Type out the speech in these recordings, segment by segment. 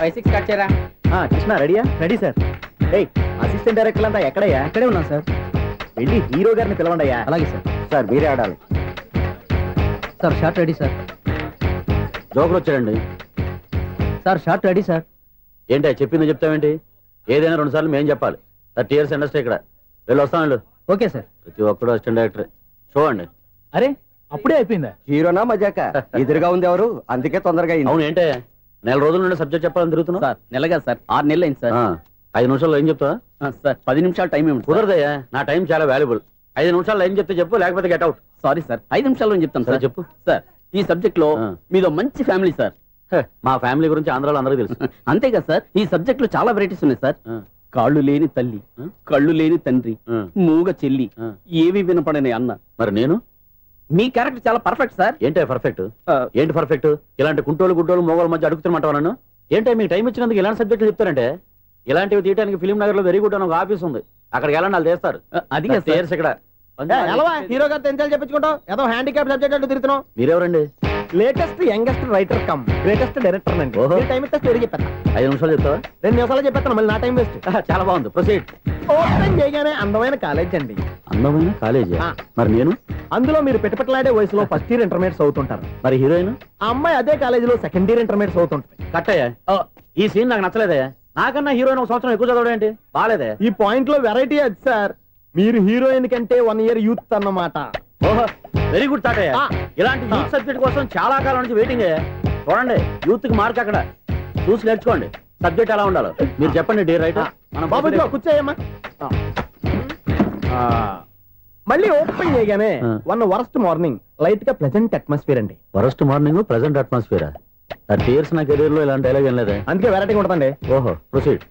5-6 cut చేయరా. కృష్ణ రెడీయా? Ready sir. Assistant director అంతా ఎక్కడయ్యా? ఇక్కడే ఉన్నాం సార్. వెళ్ళి హీరో గారిని పిలవండి అయ్యా. అలాగే సార్. సార్ మీరే ఆడాలి సార్. Short ready sir. జోకులు వచ్చాడండి సార్. Short ready sir. ఏంటి చెప్పింది చెప్తావేంటి? ఏదైనా 2 సార్లు మేము చెప్పాలి. 30 years ఇండస్ట్రీ ఇక్కడ. వెళ్ళి వస్తాం వెళ్ళు. Okay sir. ప్రతి ఒక్కడు అసిస్టెంట్ డైరెక్టర్. చూడండి. అరే అప్పుడే అయిపోయిందా? హీరోనా మజాక? ఎదురుగా ఉంది ఎవరు, అందుకే తొందరగా అయింది. అవును ఏంటే 4 రోజుల నుండి సబ్జెక్ట్ చెప్పాలని తిరుగుతున్నా సార్. నెలగా సార్, 6 నెలలు అయింది సార్. 5 నిమిషాల్లో ఏం చెప్తా సార్? 10 నిమిషాలు టైం ఏమి కుదరదయ్యా, నా టైం చాలా వాల్యుబుల్. 5 నిమిషాల్లో ఏం చెప్తే చెప్పు, లేకపోతే గెట్ అవుట్. సారీ సార్, 5 నిమిషాల్లో చెప్తాను సార్. చెప్పు సార్. ఈ సబ్జెక్ట్ లో మీదో మంచి ఫ్యామిలీ సార్. మా ఫ్యామిలీ గురించి ఆంధ్రాలో అందరికీ తెలుసు. అంతే కదా సార్, ఈ సబ్జెక్ట్ లో చాలా వెరైటీస్ ఉన్నాయి సార్. కాళ్ళు లేని తల్లి, కళ్ళు లేని తండ్రి, మూగ చెల్లి, ఏవి వినపడని అన్న. మరి నేను? మీ క్యారెక్టర్ చాలా పర్ఫెక్ట్ సార్. ఏంటే పర్ఫెక్ట్? ఏంటి పర్ఫెక్ట్? ఇలాంటి కుంటోలు గుడ్డోలు మోగోల మధ్య అడుగుతున్నమాట నన్ను. ఏంటంటే మీకు టైం ఇచ్చినందుకు ఇలాంటి సబ్జెక్టులు చెప్తారంటే? ఇలాంటివి తీయడానికి ఫిలిం నగర్ లో వెరీ గుడ్ అని ఒక ఆఫీస్ ఉంది, అక్కడికి వెళ్ళండి, వాళ్ళు చేస్తారు. అది ఇక్కడ హీరో గారితో ఎంత చెప్పించుకుంటావు? ఏదో హ్యాండిక్యాప్ సబ్జెక్ట్ అంటూ తిరుగుతున్నావు. మీరెవరండి? Latest youngest writer cum greatest director అండి. టైం ఇస్తే స్టోరీ చెప్పేస్తా. 5 నిమిషాలు చెప్తావా? 2 నిమిషాలు చెప్పేస్తాను, మళ్ళీ నా టైం వేస్ట్. చాలా బాగుంది, ప్రొసీడ్. ఓపెన్ చేయగానే అందమైన కాలేజ్ అండి. అందమైన కాలేజీ? మరి నేను? అందులో మీరు పెట్టుపట్లాడే వయసులో ఫస్ట్ ఇయర్ ఇంటర్మీడియట్స్ అవుతుంటారు. మరి హీరోయిన్? ఆ అమ్మాయి అదే కాలేజీలో సెకండ్ ఇయర్ ఇంటర్మీడియట్స్ అవుతుంటది. కట్టయ్యా, ఈ సీన్ నాకు నచ్చలేదయ్యా. నాకన్నా హీరోయిన్ 1 సంవత్సరం ఎక్కువ చదవడం ఏంటి? బాలేదే. ఈ పాయింట్ లో వెరైటీ అది సార్. మీరు హీరోయిన్ కంటే 1 year యూత్ అన్నమాట. ఓహో, వెరీ గుడ్ థాట్ అయ్యా. ఇలాంటి యూత్ సబ్జెక్ట్ కోసం చాలా కాలం నుంచి వెయిటింగ్ అయ్యా. చూడండి, యూత్ కి మార్క్ అక్కడ చూసి నేర్చుకోండి. సబ్జెక్ట్ ఎలా ఉండాలో మీరు చెప్పండి డియర్ రైటర్. మనం బాబు కూర్చోయమ్మా. మళ్ళీ ఓపెన్ చేయగానే వరస్ట్ మార్నింగ్, లైట్ గా ప్లెజెంట్ అట్మాస్ఫియర్ అండి. Worst morning, pleasant atmosphere. 30 years నా కెరీర్ లో ఇలాంటి డైలాగ్ ఏం లేదే. అందుకే వెరైటీ ఉంటుందండి. ఓహో, ప్రొసీడ్.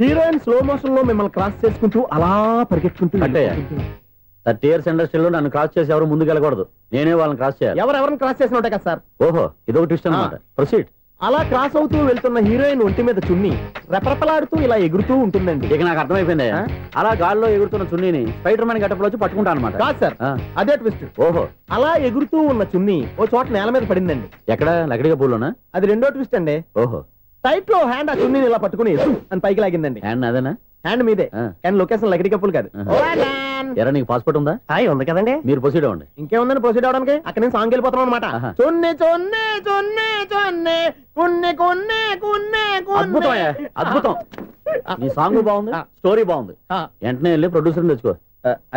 హీరోయిన్ స్లో మోషన్ లో మిమ్మల్ని క్రాస్ చేసుకుంటూ అలా పరిగెట్టుకుంటూ 30 years ఇండస్ట్రీలో నన్ను క్రాస్ చేసి ఎవరు ముందుకు వెళ్ళకూడదు, నేనే వాళ్ళని క్రాస్ చేయాలి. ఎవరెవరిని క్రాస్ చేసిన ఉంటాయి కదా సార్. ఓహో, ఇదొక ట్విస్ట్ అన్నమాట. ప్రొసీడ్. అలా క్రాస్ అవుతూ వెళ్తున్న హీరోయిన్ ఒంటి మీద చున్నీ రెపరెపలాడుతూ ఇలా ఎగురుతూ ఉంటుందండి. ఇక నాకు అర్థమైపోయింది. అలా గాల్లో ఎగురుతున్న చున్నీని స్పైడర్ మ్యాన్ గట్టపులో వచ్చి పట్టుకుంటా అనమాట. కాదు సార్, అదే ట్విస్ట్. ఓహో, అలా ఎగురుతూ ఉన్న చున్నీ ఓ చోట నేల మీద పడిందండి. ఎక్కడ? లకడిగా పూలోనా? అది రెండో ట్విస్ట్ అండి. ఓహో, టైట్ లో హ్యాండ్ ఆ చున్నీని ఇలా పట్టుకుని అని పైకి లాగిందండి. హ్యాండ్ అదేనా? హ్యాండ్ మీదే, కానీ లొకేషన్ లకడి కప్పులు కాదు. ఎరా నీకు పాస్పోర్ట్ ఉందా? ఉంది కదండి. మీరు ప్రొసీడ్ అవ్వండి. ఇంకేముందని ప్రొసీడ్ అవడానికి? అక్కడ నేను సాంగ్ వెళ్ళిపోతాను అనమాట. చొన్నే చొన్నే చొన్నే చొన్నే కున్నే కున్నే కున్నే. అద్భుతం, అద్భుతం. నీ సాంగ్ బాగుంది, స్టోరీ బాగుంది. వెంటనే వెళ్ళి ప్రొడ్యూసర్ తెచ్చుకో.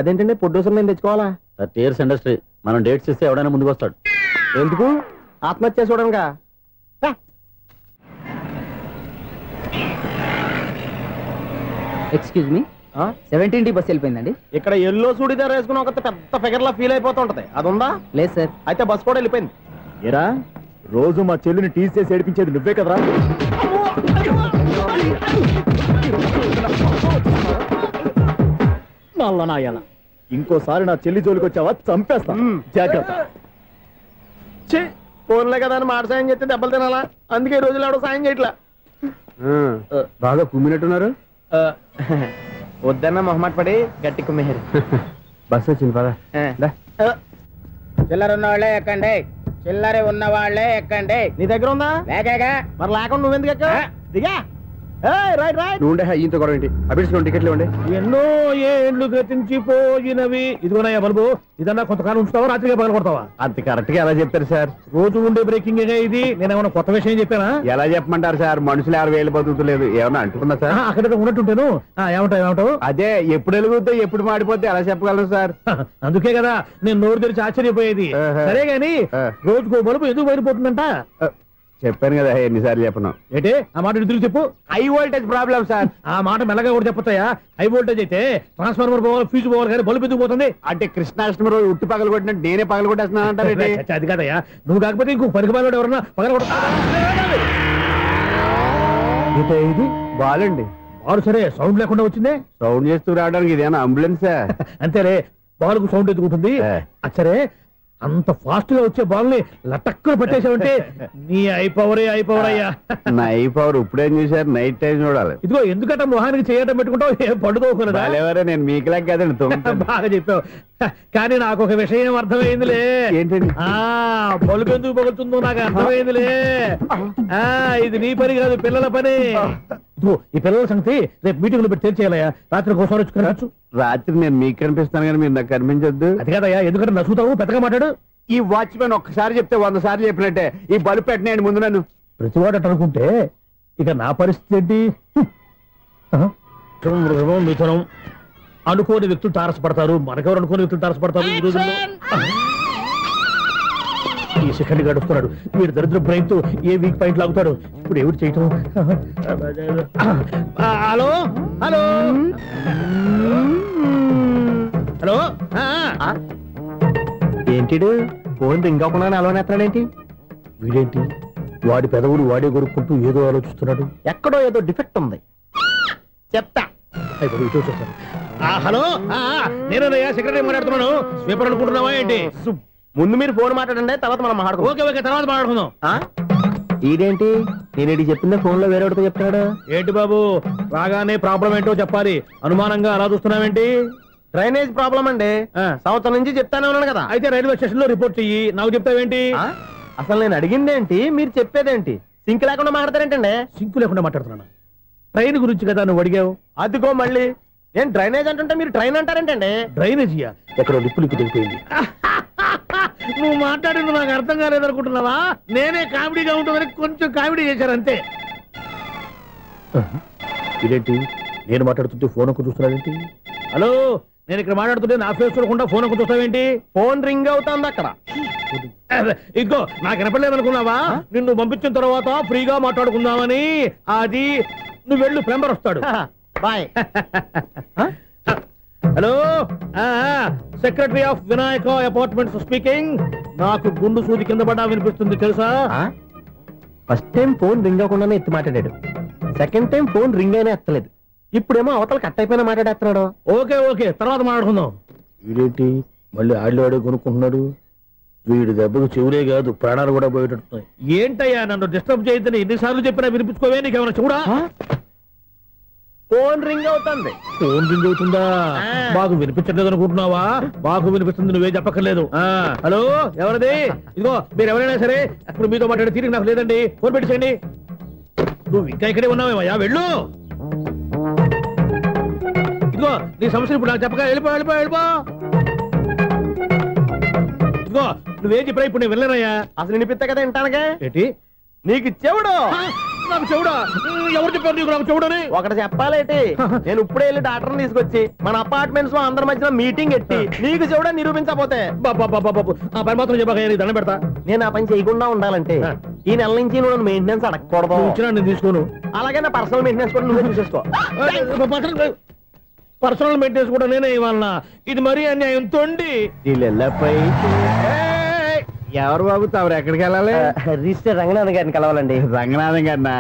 అదేంటండి ప్రొడ్యూసర్ నేను తెచ్చుకోవాలా? 30 years ఇండస్ట్రీ, మనం డేట్స్ ఇస్తే ఎవడైనా ముందుకు వస్తాడు. ఎందుకు? ఆత్మహత్య చూడనుగా. Excuse me, 17D bus వెళ్ళిపోయిందండి. ఇక్కడ ఎల్లో చూడిదార్ వేసుకుని ఒక పెద్ద ఫిగర్ లా ఫీల్ అయిపోతుంటది, అది ఉందా? లేదు సార్. అయితే బస్ కూడా వెళ్ళిపోయింది. ఏరా, రోజు మా చెల్లిని టీస్ చేసి ఏడిపించేది నువ్వే కదరా? నాయన, ఇంకోసారి నా చెల్లి జోలికి వచ్చావా చంపేస్తా, జాగ్రత్త. ఫోన్లే కదా అని మాట సాయం చేస్తే దెబ్బలు తినాలా? అందుకే ఈ రోజులు ఎవడో సాయం చేయట్లా. బాగా కుమ్మినట్టున్నారు. వద్దన్న మొహమాట పడి గట్టి కుమ్మేరు. బస్ వచ్చింది పద. చిల్లర ఉన్న వాళ్ళే ఎక్కండి, చిల్లర ఉన్న వాళ్ళే ఎక్కండి. నీ దగ్గర ఉందా? లేకగా. మరి లేకుండా నువ్వెందుకు ఎక్క? దిగా. Right right. నువ్వు ఈయంతో గొడవ ఏంటి? అభిడ్స్ టికెట్లు ఇవ్వండి. ఎన్నో ఏళ్ళు గతించిపోయినవి. ఇదిగోనయ్యా బల్బు, ఇదన్నా కొంతకాలం ఉంచుతావా, రాత్రిగా పగల కొడతావా? అంత కరెక్ట్ గా ఎలా చెప్పారు సార్? రోజు ఉండే బ్రేకింగ్ ఇది. నేనేమన్నా కొత్త విషయం చెప్పానా? ఎలా చెప్పమంటారు సార్? మనుషులు 60 వేలు బతుకుతలేదు, ఏమన్నా అంటున్నా సార్? అక్కడ ఉన్నట్టుంటాను. ఏమంటావు? అదే ఎప్పుడు వెలుగుతో ఎప్పుడు మాడిపోతే ఎలా చెప్పగలరు సార్? అందుకే కదా నేను నోరు తెరిచి ఆశ్చర్యపోయేది. సరే గాని రోజుకో బల్బు ఎందుకు బయటపోతుందంట? చెప్పాను కదా, ఎన్నిసార్లు చెప్పను. ఏంటే ఆ మాట ఎదురు చెప్పు. High voltage problem sir. ఆ మాట మెల్లగా కూడా చెప్పొచ్చాయా? హై వోల్టేజ్ అయితే ట్రాన్స్ఫార్మర్ పోవాలి, ఫ్యూజ్ పోవాలి, కానీ బల్బు ఎందుకు పోతుంది? అంటే కృష్ణాష్టమి రోజు ఉట్టి పగలు కొట్టినట్టు నేనే పగలు కొట్టేస్తున్నానంటారు. అది కాదయ్యా, నువ్వు కాకపోతే ఇంకో పనికి బాగా ఎవరన్నా పగల కొట్ట. ఇది బాలండి. బాలు సరే, సౌండ్ లేకుండా వచ్చిందే. సౌండ్ చేస్తూ రావడానికి ఇదేనా అంబులెన్స్? అంతేలే, బాలుకు సౌండ్ ఎందుకుంటుంది. సరే, అంత ఫాస్ట్ గా వచ్చే బాల్ని లటక్కున పట్టేసావంటే నీ అయిపోవరే అయిపోవరయ్యా. నా ఐ పవర్ ఇప్పుడేం చూసారు, నైట్ టైం చూడాలి. ఇదిగో ఎందుకంటే మొహానికి చేయటం పెట్టుకుంటావు, ఏం పండుకోకూడదా? నేను మీకులాగా కదండి. బాగా చెప్పావు. కానీ నాకు ఒక విషయం అర్థమైందిలే. ఏంటండి? బలుపు ఎందుకు పగులుతుందో నాకు అర్థమైందిలే. ఇది నీ పని కాదు, పిల్లల పని. ఈ పిల్లల సంగతి రేపు మీటింగ్ లో పెట్టి తెలిసేయాలయ్యా. రాత్రి కోసం వచ్చి కనవచ్చు. రాత్రి నేను మీకు కనిపిస్తాను కానీ మీరు నాకు కనిపించొద్దు. అది కాదయ్యా, ఎందుకంటే నచ్చుతావు, పెద్దగా మాట్లాడు. ఈ వాచ్మెన్ ఒక్కసారి చెప్తే 100 సార్లు చెప్పినట్టే. ఈ బల్బు పెట్టినాయండి ముందు నన్ను. ప్రతివాడు అనుకుంటే ఇక నా పరిస్థితి ఏంటి? మిథునం అనుకోని వ్యక్తులు తారసపడతారు, మనకెవరు అనుకోని వ్యక్తులు తారసపడతారు. ఈ రోజుల్లో ఈ సెకండ్ గడుపుతున్నాడు వీడు దరిద్ర బ్రెయిన్ తో ఏ వీక్ పాయింట్ లాగుతాడు. ఇప్పుడు ఏమిటి చేయటం? Hello hello hello. ఏంటిడు ఫోన్ రింగ్ అవ్వకుండా అలవనేస్తాడేంటి? వీడేంటి వాడి పెదవులు వాడే కొరుక్కుంటూ ఏదో ఆలోచిస్తున్నాడు. ఎక్కడో ఏదో డిఫెక్ట్ ఉంది, చెప్తా. హలో, నేనయ్యా సెక్రటరీ మాట్లాడుతున్నాను. స్వీపర్ అనుకుంటున్నావా ఏంటి? ముందు మీరు ఫోన్ మాట్లాడండి, తర్వాత మనం మాట్లాడుకో. ఓకే ఓకే, తర్వాత మాట్లాడుకుందాం. ఇదేంటి నేను చెప్పిందే ఫోన్ లో వేరే ఒకటి చెప్తాడు. ఏంటి బాబు రాగానే ప్రాబ్లం ఏంటో చెప్పాలి, అనుమానంగా అలా చూస్తున్నావేంటి? డ్రైనేజ్ ప్రాబ్లం అండి, సంవత్సరం నుంచి చెప్తానే ఉన్నాను కదా. అయితే రైల్వే స్టేషన్ లో రిపోర్ట్ చెయ్యి, నాకు చెప్తావేంటి? అసలు నేను అడిగిందేంటి, మీరు చెప్పేదేంటి? సింక్ లేకుండా మాట్లాడతారేంటండి? సింక్ లేకుండా మాట్లాడుతున్నాను. ట్రైన్ గురించి కదా నువ్వు అడిగావు. అదిగో మళ్ళీ నేను డ్రైనేజ్ అంటుంటే మీరు ట్రైన్ అంటారేంటండి? డ్రైనేజీయా? ఎక్కడో లిప్పు తెగిపోయింది. నువ్వు మాట్లాడింది నాకు అర్థం కాలేదనుకుంటున్నావా? నేనే కామెడీగా ఉంటుందని కొంచెం కామెడీ చేశారు అంతే. ఇదేంటి నేను మాట్లాడుతుంటే ఫోన్ ఒక్క చూస్తున్నావేంటి? హలో, నేను ఇక్కడ మాట్లాడుతుంటే నా ఫేస్ చూడకుండా ఫోన్ ఒక్క చూస్తావేంటి? ఫోన్ రింగ్ అవుతుంది అక్కడ. ఇదిగో నాకు వినపడలేదు అనుకున్నావా? నిన్ను పంపించిన తర్వాత ఫ్రీగా మాట్లాడుకుందామని. అది నువ్వు వెళ్ళు, ప్లంబర్ వస్తాడు. Bye. Hello, secretary of Vinayaka apartments speaking. నాకు గుండు సూది కింద పడ్డా వినిపిస్తుంది తెలుసా? ఫస్ట్ టైం ఫోన్ రింగ్ అవ్వకుండానే ఎత్తి మాట్లాడాడు, సెకండ్ టైం ఫోన్ రింగ్ అయినా ఎత్తలేదు, ఇప్పుడేమో అవతల కట్ అయిపోయినా మాట్లాడేస్తున్నాడు. ఓకే ఓకే, తర్వాత మాట్లాడుకుందాం. వీడేంటి మళ్ళీ ఆడిలో ఆడే కొనుక్కుంటున్నాడు? వీడి దెబ్బకు చెవులే కాదు ప్రాణాలు కూడా పోయేటట్టున్నాయి. ఏంటయ్యా నన్ను డిస్టర్బ్ చేయొద్దని ఎన్నిసార్లు చెప్పినా వినిపించుకోవే? నీకేమైనా చూడా? ఫోన్ రింగ్ అవుతుంది. ఫోన్ రింగ్ అవుతుందా? మాకు వినిపించట్లేదు అనుకుంటున్నావా? మాకు వినిపిస్తుంది, నువ్వే చెప్పక్కర్లేదు. హలో, ఎవరిది? ఇదిగో మీరు ఎవరైనా సరే ఇప్పుడు మీతో మాట్లాడే తీరిక నాకు లేదండి, ఫోన్ పెట్టేసేయండి. నువ్వు ఇంకా ఇక్కడే ఉన్నావేమయ్యా, వెళ్ళు. ఇదిగో నీ సమస్యలు ఇప్పుడు నాకు చెప్పగా వెళ్ళిపో వెళ్ళిపో వెళ్ళిపో. ఇదిగో నువ్వేం చెప్పా ఇప్పుడు నేను వెళ్ళానయ్యా. అసలు వినిపిస్తా కదా వింటానగా. ఏంటి నీకు చెవుడు? నాకు చెవుడా? ఎవరు చెప్పారు నీకు నాకు చెవుడని? ఒకటి చెప్పాలేటి, నేను ఇప్పుడే వెళ్ళి డాక్టర్ని తీసుకొచ్చి మన అపార్ట్మెంట్స్ లో అందరి మధ్యన మీటింగ్ ఎట్టి నీకు చెవుడా నిరూపించకపోతే ఆ పని మాత్రం చెప్పక దండం పెడతా. నేను ఆ పని చేయకుండా ఉండాలంటే ఈ నెల నుంచి నువ్వు మెయింటెనెన్స్ అడగకూడదు. ఇచ్చినా నేను తీసుకోను. అలాగే నా పర్సనల్ మెయింటెనెన్స్ కూడా నువ్వే చూసేసుకో. పర్సనల్ మెయింటెనెన్స్ కూడా నేనే ఇవ్వాలన్నా? ఇది మరీ అన్యాయం తోండి. ఎవరు బాబు తమరు ఎక్కడికి వెళ్ళాలి? రిజిస్టర్ రంగనాథన్ గారిని కలవాలండి. రంగనాథం గారినా?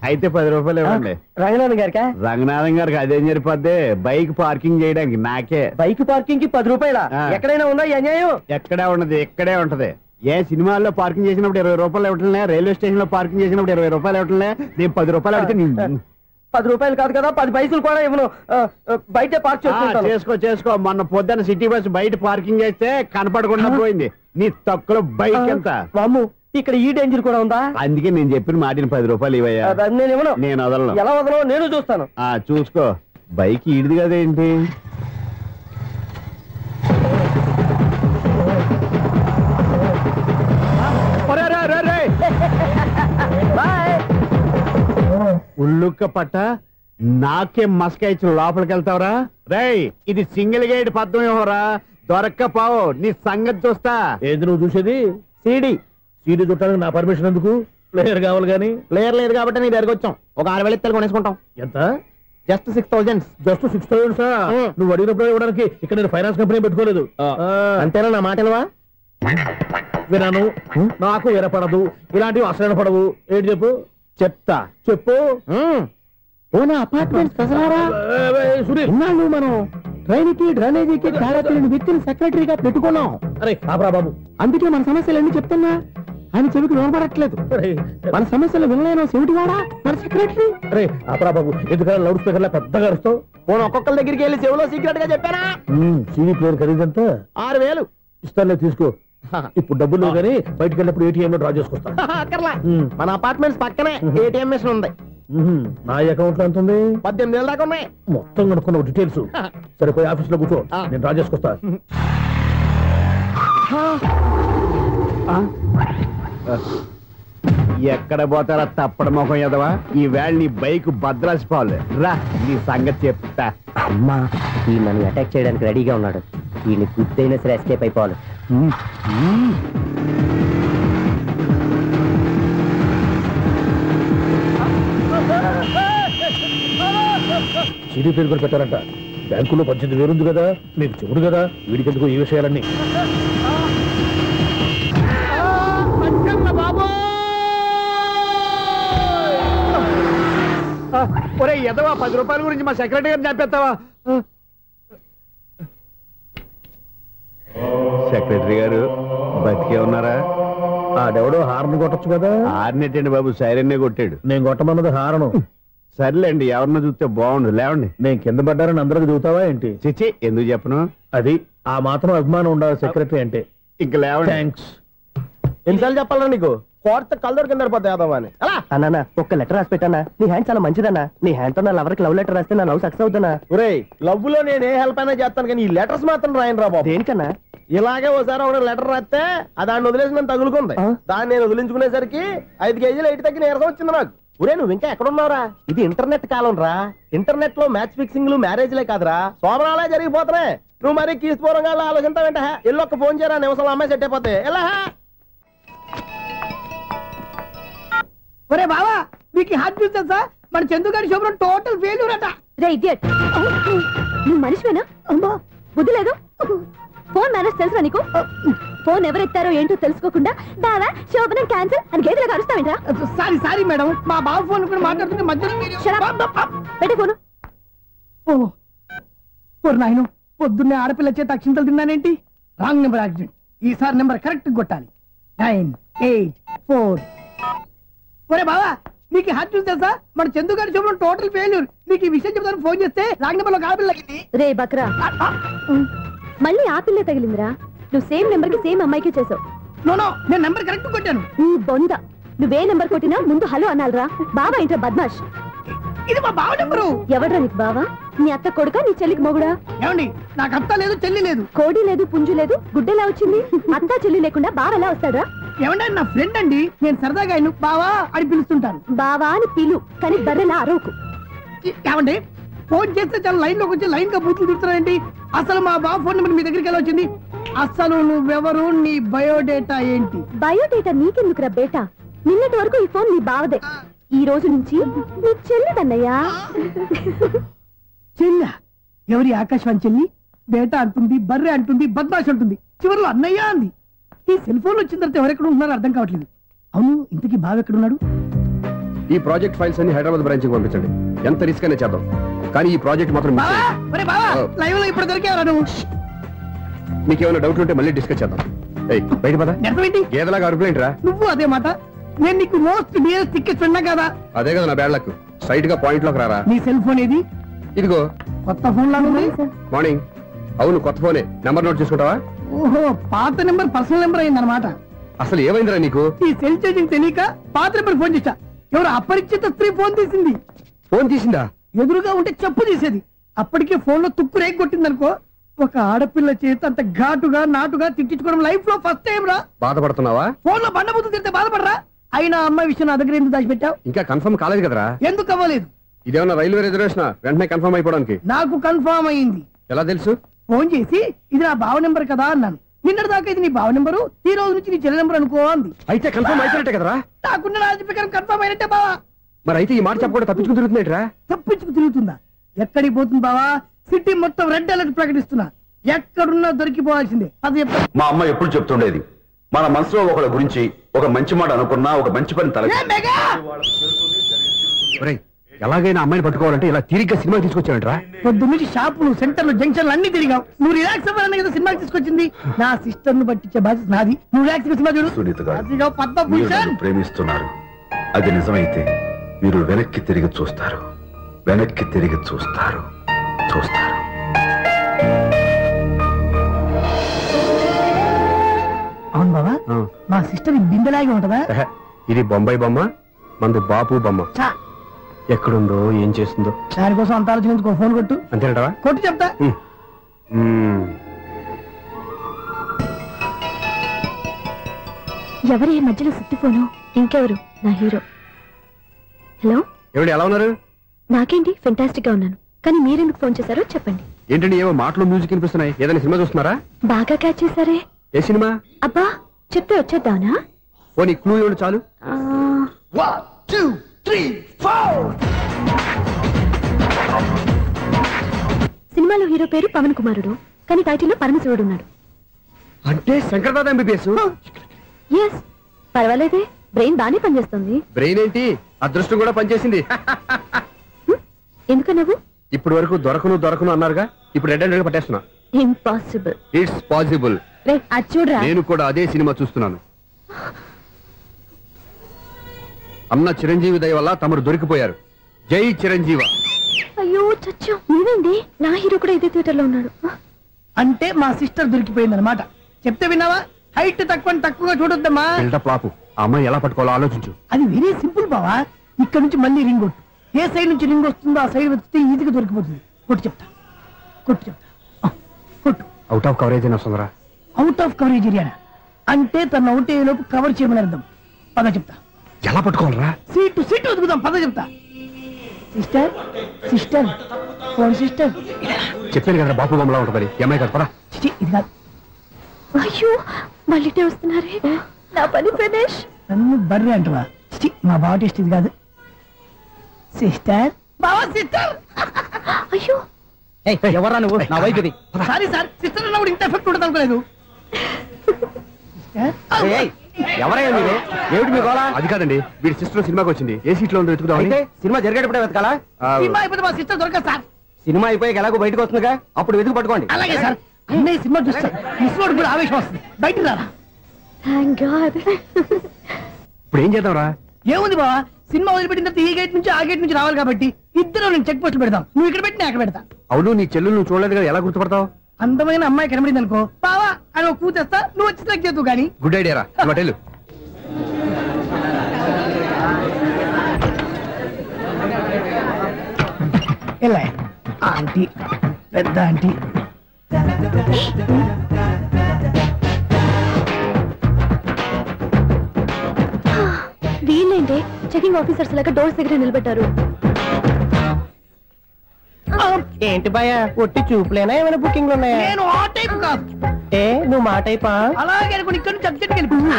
అయితే 10 రూపాయలు ఇవ్వండి. రంగనాథన్ గారికా? రంగనాథం గారికి అదేం సరిపోద్ది, బైక్ పార్కింగ్ చేయడానికి నాకే. బైక్ పార్కింగ్ కి 10 రూపాయలా? ఎక్కడైనా ఉందా ఈ అన్యాయం? ఎక్కడే ఉండదు, ఇక్కడే ఉంటది. ఏ సినిమాల్లో పార్కింగ్ చేసినప్పుడు 20 రూపాయలు ఇవ్వట్లే, రైల్వే స్టేషన్ లో పార్కింగ్ చేసినప్పుడు 20 రూపాయలు ఇవ్వట్లే. నేను 10 రూపాయలు అడిగితే 10 రూపాయలు కాదు కదా, 10 పైసలు కూడా ఇవ్వను. బయట పార్క్ చేసుకో. మొన్న పొద్దున్న సిటీ బస్ బయట పార్కింగ్ చేస్తే కనపడకుండా పోయింది. నీ తక్కువ బైక్ ఎంత? వామ్ము, ఇక్కడ ఈ డేంజర్ కూడా ఉందా? అందుకే నేను చెప్పిన మాటిని 10 రూపాయలు ఇవ్వయ్యా. నేను ఇవ్వను. నేను వదలను. ఎలా వదలను? నేను చూస్తాను. చూసుకో. బైక్ ఈడిది కదేంటి? ఉల్లుక్క పట్ట నాకే మస్క ఇచ్చిన లోపలికి వెళ్తావరా? రేయ్, ఇది సింగిల్ గేట్ పద్మం ఇవ్వరా, దొరక్కపోవు నీ సంగతి చూస్తా. ఏది నువ్వు చూసేది? సీడీ చుట్టానికి నా పర్మిషన్ ఎందుకు? ప్లేయర్ కావాలి కానీ. ప్లేయర్ లేదు కాబట్టి నీ దగ్గరకు వచ్చాం. ఒక 6,000 ఇత్తలు కొనేసుకుంటాం. ఎంత? జస్ట్ 6,000. Just 6,000 sir? నువ్వు అడిగినప్పుడు ఇవ్వడానికి ఇక్కడ నేను ఫైనాన్స్ కంపెనీ పెట్టుకోలేదు. అంతేనా? నా మాటలువా? వినాను, నాకు వినపడదు, ఇలాంటివి అసలు వినపడవు. ఏంటి చెప్పు? చెప్తా. చెప్పు. అపార్ట్మెంట్స్ మనం ట్రైన్కి డ్రైనేజీకి తేడా తెలియని వ్యక్తిని సెక్రటరీగా పెట్టుకున్నాం. అరే ఆపరా బాబు. అందుకే మన సమస్యలు ఎన్ని చెప్తున్నా ఆయన చెవికి వినపడట్లేదు. మన సమస్యలు వినలేను చెవిటి వాడా మన సెక్రటరీ. అరే ఆపరా బాబు, ఎందుకంటే లౌడ్ స్పీకర్ లా పెద్దగా అరుస్తావు. పోను ఒక్కొక్కరి దగ్గరికి వెళ్ళి చెవిలో సీక్రెట్ గా చెప్పానా? CD player ఖరీదంతా 6,000. ఇస్తానులే, తీసుకో. ఇప్పుడు డబ్బులు కానీ బయటకు వెళ్ళినప్పుడు ఏటీఎం లో డ్రా చేసుకొస్తా. అక్కర్లా, మన అపార్ట్మెంట్స్ పక్కనే ఏటీఎం మిషన్ ఉంది. నా అకౌంట్ లో ఎంత ఉంది? 18,000 దాకా ఉన్నాయి. మొత్తం కనుక్కున్న డీటెయిల్స్. సరిపోయి ఆఫీస్ లో కూర్చో, నేను డ్రా చేసుకొస్తా. ఎక్కడ పోతారా తప్పడ మొహం ఎదవా? ఈ వేళ నీ బైక్ భద్రాసిపోవాలి. రా నీ సంగతి చెప్తా. అమ్మా ఈ నన్ను అటాక్ చేయడానికి రెడీగా ఉన్నాడు. ఈయన గుర్తైనా సరే ఎస్కేప్ అయిపోవాలి. సీడీ ప్లేయర్ కూడా పెట్టారంట. బ్యాంకులో 18,000 ఉంది కదా, మీకు చెవుడు కదా, వీడికెందుకు ఈ విషయాలన్నీ. ఒరే ఎదవా, 10 రూపాయల గురించి మా సెక్రటరీ గారిని చంపేస్తావా? సెక్రటరీ గారు బతికే ఉన్నారా? ఆడెవడో హార్న్ కొట్టచ్చు కదా. ఆరినట్టండి బాబు, సైరన్నే కొట్టాడు. నేను కొట్టమన్నది హారను. సర్లేండి, ఎవరన్నా చూస్తే బాగుండు. లేవండి. నేను కింద పడ్డారని అందరికి చూతావా ఏంటి? చిచ్చి, ఎందుకు చెప్పను? అది ఆ మాత్రం అభిమానం ఉండాలి సెక్రటరీ అంటే. ఇంక లేవండి. థ్యాంక్స్. ఎన్నిసార్లు చెప్పాలరా నీకు? కోర్త కలర్ కింద పోతాయి అన్నా. ఒక్క లెటర్ రాసి పెట్టానా? నీ హ్యాండ్ చాలా మంచిదన్నా. నీ హ్యాండ్ తో నా లవర్కి లవ్ లెటర్ రాస్తే నా లవ్ సక్సెస్ అవుతానా? ఒరే, లవ్ లో నేను ఏ హెల్ప్ అయినా చేస్తాను, కానీ ఈ లెటర్స్ మాత్రం రాయను రా బాబు. దేనికన్నా? ఇలాగే ఓసారి ఒక లెటర్ రాస్తే దాన్ని వదిలేసి నన్ను తగులుకుంది. దాన్ని నేను వదిలించుకునేసరికి 5 కేజీలు 8 తగ్గి నీరసం వచ్చింది నాకు. ఒరే, నువ్వు ఇంకా ఎక్కడున్నావురా? ఇది ఇంటర్నెట్ కాలం రా. ఇంటర్నెట్ లో మ్యాచ్ ఫిక్సింగ్లు మ్యారేజ్లే కాదురా, సోమరాలే జరిగిపోతున్నాయి. నువ్వు మరి కీస్పూరంగా ఆలోచించావంట. ఎల్లొక్క ఫోన్ చేయరా, నిమిషంలో అమ్మాయి సెట్ అయిపోతే. ఎలా? ఒరే బావా, మీకు హార్ట్ చూస్తా సార్, మన చందుగారి శుభ్రం టోటల్ ఫెయిల్యూర్ అట. నువ్వు మనిషివేనా? బుద్ధి లేదు. ఫోన్ మేనేజ్ తెలుసా నీకు? ఫోన్ ఎవరెత్తారో ఏంటో తెలుసుకోకుండా బావా శోభనం క్యాన్సిల్ అని గేదెలకు అరుస్తావేంట్రా? సారీ మేడం, మా బావ ఫోన్ కూడా మాట్లాడుతుంటే మధ్యలో పెట్టే ఫోను. నాయను, పొద్దున్నే ఆడపిల్ల చేత అక్షింతలు తిన్నానేంటి? Wrong number accident. ఈసారి నెంబర్ కరెక్ట్ కొట్టాలి. 984. ఒరే బావా, నీకు హార్ట్ చూసి తెలుసా? మన చందు గారి శుభ్రం టోటల్ ఫెయిల్యూర్. నీకు ఈ విషయం చెప్తాను ఫోన్ చేస్తే రాంగ్ నెంబర్ లో ఆడపిల్ల తగ్గింది. రే బక్రా, మళ్ళీ ఆ పిల్లే తగిలిందిరా. నువ్వు సేమ్ నెంబర్ కి సేమ్ అమ్మాయికే చేసావు. నో, నేను నెంబర్ కరెక్ట్ కొట్టాను. నీ బొంద, నువ్వే నెంబర్ కొట్టినా ముందు హలో అనాలరా. బావా ఏంట్రా బద్మాష్? ఇది మా బావ నెంబరు. ఎవడ్రా నీకు బావా? నీ అత్త కొడుకా, నీ చెల్లికి మొగుడా? ఏమండి, నాకు అత్త లేదు, చెల్లి లేదు. కోడి లేదు, పుంజు లేదు, గుడ్డెలా వచ్చింది? అత్త చెల్లి లేకుండా బావ ఎలా వస్తాడా? ఏమంటే నా ఫ్రెండ్ అండి, నేను సరదాగా ఆయన బావా అని పిలుస్తుంటాను. బావా అని పిలు, కానీ బర్రెలా అరవకు. ఏమండి, ఫోన్ చేస్తే చాలా లైన్ లోకి వచ్చి లైన్ గా బూతులు తిడుతున్నాయండి. అసలు మా బావ ఫోన్ నెంబర్ మీ దగ్గరికి ఎలా వచ్చింది? అసలు నువ్వెవరు, నీ బయోడేటా ఏంటి? బయోడేటా నీకెందుకురా బేటా? నిన్నటి వరకు ఈ ఫోన్ నీ బావదే, ఈ రోజు నుంచి నీ చెల్లిదన్నయ్యా. చెల్లి? ఎవరి ఆకాశవాణి చెల్లి? బేటా అంటుంది, బర్రె అంటుంది, బద్మాష్ అంటుంది, చివరిలో అన్నయ్య అంది. ఈ సెల్ ఫోన్ వచ్చిన తర్వాత ఎవరెక్కడ ఉంటున్నారో అర్థం కావట్లేదు. అవును, ఇంతకీ బావ ఎక్కడున్నాడు? ఈ ప్రాజెక్ట్ ఫైల్స్ అన్ని హైదరాబాద్ బ్రాంచ్ కి పంపించండి. ఎంత రిస్క్ అయినా చేద్దాం, కానీ ఈ ప్రాజెక్ట్ మాత్రం లైవ్ లో ఇప్పుడు దొరికేవరా నువ్వు? మీకేమైనా డౌట్ ఉంటే మళ్ళీ డిస్కస్ చేద్దాం. బయట పద. గేదలాగా అరుపులేంట్రా? నువ్వు అదే మాట. నేను నీకు మోస్ట్ డియరెస్ట్ టికెట్ విన్నా కదా. అదే కదా నా బ్యాడ్ లక్. స్ట్రైట్ గా పాయింట్ లోకి రారా. నీ సెల్ ఫోన్ ఏది? ఇదిగో. కొత్త ఫోన్ లాగా ఉంది. మార్నింగ్. అవును, కొత్త ఫోనే. నెంబర్ నోట్ చేసుకుంటావా? ఓహో, పాత నెంబర్ పర్సనల్ నెంబర్ అయిందన్నమాట. అసలు ఏమైందిరా నీకు? ఈ సెల్ చేంజింగ్ తెలియక పాత నెంబర్ ఫోన్ చేశా. ఎవరు అపరిచిత స్త్రీ ఫోన్ తీసింది. ఫోన్ తీసిందా? ఎదురుగా ఉంటే చెప్పు తీసేది. అప్పటికే ఫోన్ లో తుక్కు రేగి కొట్టిందనుకో. ఒక ఆడపిల్ల చేత అంత ఘాటుగా నాటుగా తిట్టించుకోవడం లైఫ్ లో ఫస్ట్ టైం రా. బాధపడుతున్నావా? ఫోన్ లో బండబుద్ధులు తిడితే బాధపడరా? అయినా అమ్మాయి విషయం నా దగ్గర ఎందుకు దాచిపెట్టావు? ఇంకా కన్ఫర్మ్ కాలేదు కదరా. ఎందుకు అవ్వలేదు? ఇదేమన్నా రైల్వే రిజర్వేషన్? వెంటనే కన్ఫర్మ్ అయిపోవడానికి. నాకు కన్ఫర్మ్ అయింది. ఎలా తెలుసు? ఫోన్ చేసి ఇది నా బావ నెంబర్ కదా అన్నాను. నిన్నటి దాకా ఇది నీ బావ నెంబరు, ఈ రోజు నుంచి నీ చెల్లి నెంబర్ అనుకో అంది. అయితే కన్ఫర్మ్ అయిపోయినట్టే కదరా? నాకున్న రాజు ప్రకారం కన్ఫర్మ్ అయినట్టే బావా. మరి అయితే ఈ మాట చెప్పకుండా తప్పించుకు తిరుగుతున్నట్రా? తప్పించుకు తిరుగుతుందా? ఎక్కడికి పోతుంది బావా? సిటీ మొత్తం రెడ్ అలర్ట్ ప్రకటిస్తున్నా. ఎక్కడున్నా దొరికిపోవాల్సిందే. అది మా అమ్మ ఎప్పుడు చెప్తుండేది, మన మనసులో ఒకళ్ళ గురించి ఒక మంచి మాట అనుకున్నా ఒక మంచి పని తల. ఎలాగైనా అమ్మాయిని పట్టుకోవాలంటే ఇలా తిరిగ్గా సినిమా తీసుకొచ్చావంటరా? పొద్దు నుంచి షాపులు, సెంటర్లు, జంక్షన్లు అన్ని తిరిగావు. నువ్వు రిలాక్స్ అవ్వాలని కదా సినిమాకి తీసుకొచ్చింది. నా సిస్టర్ ను పట్టించే బాధ్యత నాది. నువ్వు రిలాక్స్ సినిమా చూడు. సునీత గారు, అదిగో మీరు పద్మభూషణ్. నన్ను ప్రేమిస్తున్నారు. అది నిజమైతే మీరు వెనక్కి తిరిగి చూస్తారు. వెనక్కి తిరిగి చూస్తారు. అవును బాబా, మా సిస్టర్ బిందెలాగే ఉంటదా? ఇది బొంబాయి బొమ్మ, మంది బాపు బొమ్మ. చా, ఎక్కడుందో ఏం చేస్తుందో దానికోసం అంత ఆలోచించుకో. ఫోన్ కొట్టు. అంతేనంటావా? కొట్టు చెప్తా. ఎవరు ఈ మధ్యలో సుత్తి ఫోను? ఇంకెవరు? నా హీరో. హలో, ఏమిటి ఎలా ఉన్నారు? నాకేంటి ఫెంటాస్టిక్ గా ఉన్నాను, కానీ మీరెందుకు ఫోన్ చేశారో చెప్పండి. ఏంటండి ఏవో మాటలు మ్యూజిక్ వినిపిస్తున్నాయి. ఏదైనా సినిమా చూస్తున్నారా? బాగా క్యాచ్ చేశారే. ఏ సినిమా? అబ్బా, చెప్తే వచ్చేద్దానా? పోనీ క్లూ ఇవ్వండి చాలు. సినిమాలో హీరో పేరు పవన్ కుమారుడు, కానీ టైటిల్లో పరమశివుడు ఉన్నాడు. అంటే శంకర్దాద ఎంబీబీఎస్. ఎస్, పర్వాలేదే, బ్రెయిన్ బానే పనిచేస్తుంది. బ్రెయిన్ ఏంటి, అదృష్టం కూడా పనిచేసింది. ఎందుకు నువ్వు ఇప్పటి వరకు దొరకను అన్నారుగా, ఇప్పుడు రెడ్ హ్యాండెడ్ గా పట్టేస్తున్నా. ఇంపాసిబుల్. It's possible. అది చూడరా. నేను కూడా అదే సినిమా చూస్తున్నాను. అన్న చిరంజీవి దయ వల్ల తమరు దొరికిపోయారు. జై చిరంజీవ. అయ్యో చచ్చు, నీవేంటి? నా హీరో కూడా ఇదే థియేటర్ లో ఉన్నాడు. అంటే మా సిస్టర్ దొరికిపోయింది అనమాట. చెప్తే విన్నావా? హైట్ తక్కువగా చూడొద్దమ్మా. బిల్డప్ లాపు. ఆ అమ్మాయి ఎలా పట్టుకోవాలో ఆలోచించు. అది వెరీ సింపుల్ బావా. ఇక్కడ నుంచి మళ్ళీ రింగ్ కొట్టు. ఏ సైడ్ నుంచి రింగ్ వస్తుందో ఆ సైడ్ వస్తే ఈజీగా దొరికిపోతుంది. కొట్టు చెప్తా. కొట్టు. అవుట్ ఆఫ్ కవరేజ్ అయినా వస్తుందరా? అవుట్ ఆఫ్ కవరేజ్ ఏరియా అంటే తన అవుట్ అయ్యే లోపు కవర్ చేయమని అర్థం. పద చెప్తా. ఎలా పట్టుకోవాలరా? సీటు వదుకుదాం. పద చెప్తా. Sister phone sister. చెప్పాను కదా బాపు బొమ్మలా ఉంటుంది. అమ్మాయి కదా పరా. ఇది కాదు. అయ్యో, మళ్ళీ వస్తున్నారే. నా పని ప్రదేశ్. నన్ను బర్రె అంటవా? మా బావ టేస్ట్ ఇది కాదు. సిస్టర్, బావా సిస్టర్. అయ్యో, ఎవరా నువ్వు? నా వైపు ఇది. సారీ సార్, సిస్టర్ అన్నప్పుడు ఇంత ఎఫెక్ట్ ఉంటుంది అనుకోలేదు. ఎవరయ్యా మీరే? ఏమిటి మీ గోళ? అది కాదండి, వీడి సిస్టర్ సినిమాకి వచ్చింది. ఏ సీట్ లో ఉందో వెతుకుదాం. సినిమా జరిగేటప్పుడే వెతకాలా? సినిమా అయిపోతే మా సిస్టర్ దొరకదు సార్. సినిమా అయిపోయి ఎలాగో బయటకు వస్తుందిగా, అప్పుడు వెతుకు పట్టుకోండి. అలాగే సార్. అన్నయ్య సినిమా చూస్తారు, మిస్వాడు కూడా ఆవేశం వస్తుంది. బయటకు రారా. Thank God. ఇప్పుడు ఏం చేద్దాంరా? ఏముంది బావా, సినిమా వదిలిపెట్టిన తర్వాత ఈ గేట్ నుంచి ఆ గేట్ నుంచి రావాలి కాబట్టి ఇద్దరు నేను చెక్ పోస్ట్ పెడతాం. నువ్వు ఇక్కడ పెట్టి నేను అక్కడ పెడతా. అవును, నీ చెల్లెలు నువ్వు చూడలేదు కదా, ఎలా గుర్తుపడతావు? అందమైన అమ్మాయి కనబడింది అనుకో, బావా అని ఒక కూతేస్తా, నువ్వు వచ్చి సెలెక్ట్ చేద్దు. కానీ గుడ్ ఐడియా రా. హోటల్ ఎలా ఆంటీ, పెద్ద ఆంటీ. వీళ్ళేంటి చెకింగ్ ఆఫీసర్స్ లాగా డోర్స్ దగ్గర నిలబెట్టారు. ఏంటి భయ, ఒట్టి చూపులేనా? ఏమైనా బుకింగ్లు ఉన్నాయా? నేను ఆ టైప్ కాదు. ఏ నువ్వు మా టైపా? అలాగే అనుకుని ఇక్కడ నుంచి అర్జెంట్కి వెళ్ళిపోతున్నా.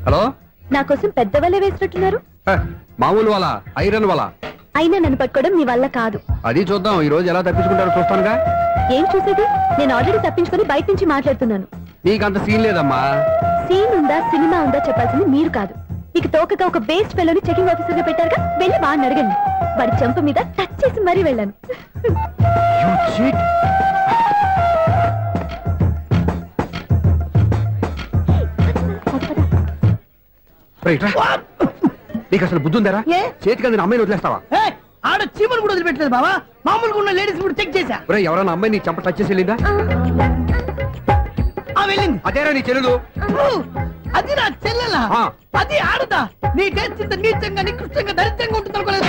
హలో, నా కోసం పెద్ద వలే వేసినట్టున్నారు. మామూలు వాళ్ళ, ఐరన్ వాళ్ళ. అయినా నన్ను పట్టుకోవడం మీ వల్ల కాదు. అది చూద్దాం, ఈ రోజు ఎలా తప్పించుకుంటారో చూస్తానుగా. ఏం చూసేది? నేను ఆల్రెడీ తప్పించుకొని బయట నుంచి మాట్లాడుతున్నాను. నీకంత సీన్ లేదమ్మా. సీన్ ఉందా సినిమా ఉందా చెప్పాల్సింది మీరు కాదు. మీకు తోకగా ఒక బేస్ట్ ఫెలోని చెకింగ్ ఆఫీసర్ గా పెట్టారుగా, వెళ్ళి వాడిని అడగండి. వాడి చెంప మీద టచ్ చేసి మరీ వెళ్ళాను. నీకు అసలు బుద్ధి ఉందారా? చేతికి అందిన అమ్మాయిని వదిలేస్తావా? ఆడ చీమలు కూడా వదిలిపెట్టలేదు బావా. మామూలుగా ఉన్న లేడీస్ కూడా చెక్ చేశా. ఎవరైనా అమ్మాయి నీ చెంప టచ్ చేసి వెళ్ళిందా? వెళ్ళింది. అదేరా నీ చెల్లెలు? అది నా చెల్లెలా? అది ఆడదా? నీ టేస్ట్ ఇంత నీచంగా నికృష్టంగా దరిద్రంగా ఉంటుంది అనుకోలేదు.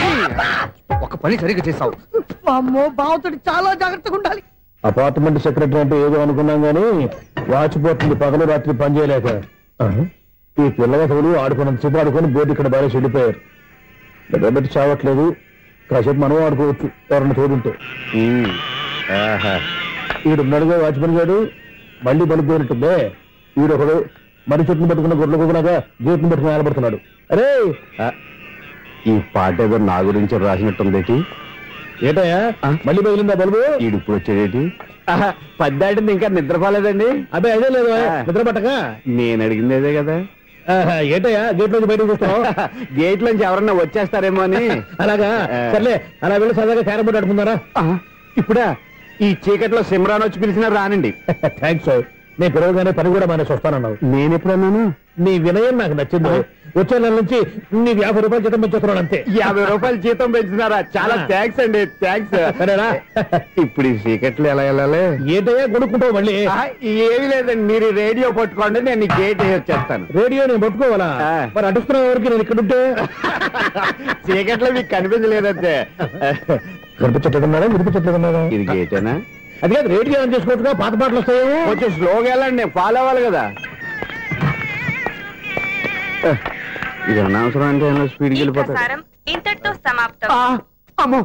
ఒక పని సరిగ్గా చేస్తావు. అమ్మో, బావతోటి చాలా జాగ్రత్తగా ఉండాలి. అపార్ట్మెంట్ సెక్రటరీ అంటే ఏదో అనుకున్నాం గానీ వాచిపోతుంది పగలు రాత్రి పని చేయలేక. ఈ పిల్లవసలు ఆడుకున్నంతసేపు ఆడుకొని బోర్డు ఇక్కడ బాగా చెడిపోయారు. నిద్రబెట్టి చావట్లేదు. కాసేపు మనం ఆడుకోవచ్చు ఎవరన్నా తోడుంటే. ఈడున్నాడుగా వాచ్మెన్ గారు, మళ్ళీ బలిపోయినట్టుందే. ఈడొకడు మరి చెట్టును పట్టుకున్న గొడ్ల కుదరగా గేట్ను పట్టుకుని నిలబడుతున్నాడు. అరే, ఈ పాట ఏదో నా గురించి రాసినట్టుంది. ఏటయ్యా మళ్ళీ పగిలిందా బల్బు? ఈడుపు వచ్చేదేంటి? పద్దాటింది ఇంకా నిద్రపోలేదండి. అబ్బాయి అదే లేదు నిద్ర పట్టక. నేను అడిగింది అదే కదా. ఏటయ్యా గేట్ నుంచి బయటకు చూస్తావు? గేట్ నుంచి ఎవరన్నా వచ్చేస్తారేమో అని. అలాగా సర్లే, అలా వెళ్ళి సరదాగా క్యారం బోర్డు ఆడుకుందారా? ఇప్పుడా? ఈ చీకట్లో సిమ్రాన్ వచ్చి పిలిచినా రానండి. థ్యాంక్స్. నేను పిలవగానే పని కూడా మానేసి వస్తానన్నావు. నేను ఎప్పుడన్నాను? నీ వినయం నాకు నచ్చింది. వచ్చే నెల నుంచి నీకు 50 రూపాయలు జీతం పెంచుతున్నాను అంతే. 50 రూపాయలు జీతం పెంచుతున్నారా? చాలా థ్యాంక్స్ అండి. థ్యాంక్స్. సరేనా? ఇప్పుడు ఈ చీకట్లు ఎలా వెళ్ళాలి? ఏంటయ్యా కొనుక్కుంటావు మళ్ళీ? ఏమీ లేదండి, మీరు రేడియో పట్టుకోండి, నేను గేట్ వచ్చేస్తాను. రేడియో నేను పట్టుకోవాలా? మరి అడుస్తున్న వరకు నేను ఇక్కడ ఉంటే చీకట్లో మీకు కనిపించలేదంటే. కనిపించట్లేదన్నారా? వినిపించట్లేదన్నారా? ఇది గేటేనా? అది కాదు, రేడియో ఆన్ చేసుకోవచ్చుగా, పాత పాటలు వస్తాయేమో. కొంచెం స్లోగా వెళ్ళండి, నేను ఫాలో అవ్వాలి కదా. ఇది అనవసరం అంటే స్పీడ్కి వెళ్ళిపోతారు. ఇంతటితో సమాప్తం. అమ్మో,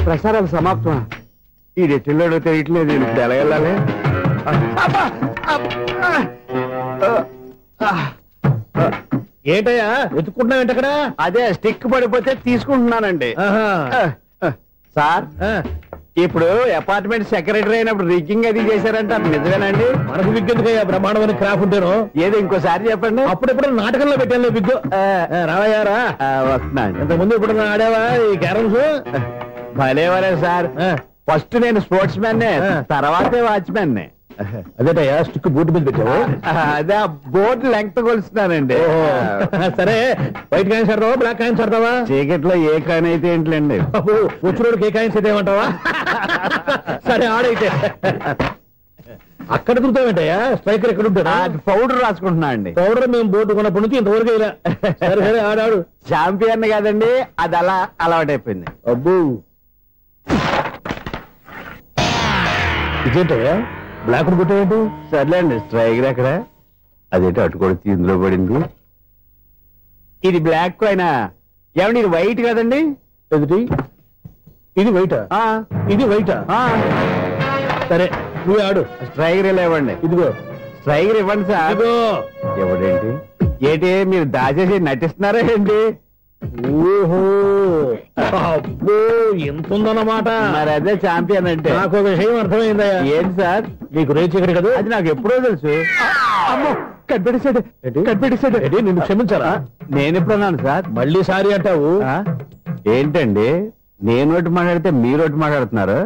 ప్రసారాలు సమాప్తమా? ఈ రెట్టిల్లోడో తెలియట్లేదు. ఇప్పుడు ఎలా వెళ్ళాలి? ఏంటయ్యా వెతుక్కుంటున్నావు ఏంటక్కడ? అదే స్టిక్ పడిపోతే తీసుకుంటున్నానండి. సార్, ఇప్పుడు అపార్ట్మెంట్ సెక్రటరీ అయినప్పుడు రిగ్గింగ్ అది చేశారంటే అది నిజమేనండి? మనకు విగ్గు ఎందుకయ్యా? బ్రహ్మాండమైన క్రాఫ్ ఉంటాను. ఏదో ఇంకోసారి చెప్పండి. అప్పుడెప్పుడు నాటకంలో పెట్టాను విగ్గు. రావయ్యారా? వస్తున్నాను. ఇంతకుముందు ఇప్పుడు ఆడావా ఈ క్యారమ్స్? భలేవరే సార్. ఫస్ట్ నేను స్పోర్ట్స్ మ్యాన్, తర్వాతే వాచ్మెన్. అదేటయ్యా స్టిక్ బూట్ మీద పెట్టావు? అదే బోర్డు లెంగ్త్ కొలుస్తున్నానండి. సరే, వైట్ కాయిన్స్ ఆడతావా, బ్లాక్ కాయిన్స్ ఆడతావా? చీకట్లో ఏ కాయిన్ అయితే ఏంటండి? వచ్చినోడికి ఏ కాయిన్స్ అయితే ఏమంటావా? సరే ఆడైతే. అక్కడ దొరుకుతావేంటయ్యా? స్ట్రైకర్ ఎక్కడ ఉంటాడా? పౌడర్ రాసుకుంటున్నా అండి. పౌడర్ మేము బోర్డు కొన్నప్పటి నుంచి ఇంతవరకు ఇలా. సరే సరే ఆడాడు. ఛాంపియన్ కాదండి, అది అలా అలవాటైపోయింది. అబ్బు, ఇదేంటయ్యా బ్లాక్ కొట్టేంటి? సర్లేండి, స్ట్రైకర్ ఎక్కడ? అదేంటి అటుకొడితే ఇందులో పడింది. ఇది బ్లాక్ అయినా ఏమండి? ఇది వైట్ కదండి? ఎదుటి ఇది వైటా? ఇది వైటా? సరే నువ్వు ఆడు. స్ట్రైకర్ లేవండి. ఇదిగో స్ట్రైకర్ ఇవ్వండి సార్. ఇదిగో. ఎవడేంటి? ఏంటి మీరు దాచేసి నటిస్తున్నారా ఏంటి? ఓహో, అబ్బో ఎంత ఉందన్నమాట. మరి అదే ఛాంపియన్ అంటే. నాకు విషయం అర్థమైందయ్యా. ఏంటి సార్? నీకు రేచీకటి కదా? అది నాకు ఎప్పుడో తెలుసు. అమ్మో, కనిపెట్టేశాడు. కనిపెట్టేశాడు. నిన్ను క్షమించాలా? నేను ఎప్పుడన్నాను సార్? మళ్ళీ సారీ అంటావు? ఏంటండి, నేను ఒకటి మాట్లాడితే మీరు ఒకటి మాట్లాడుతున్నారు.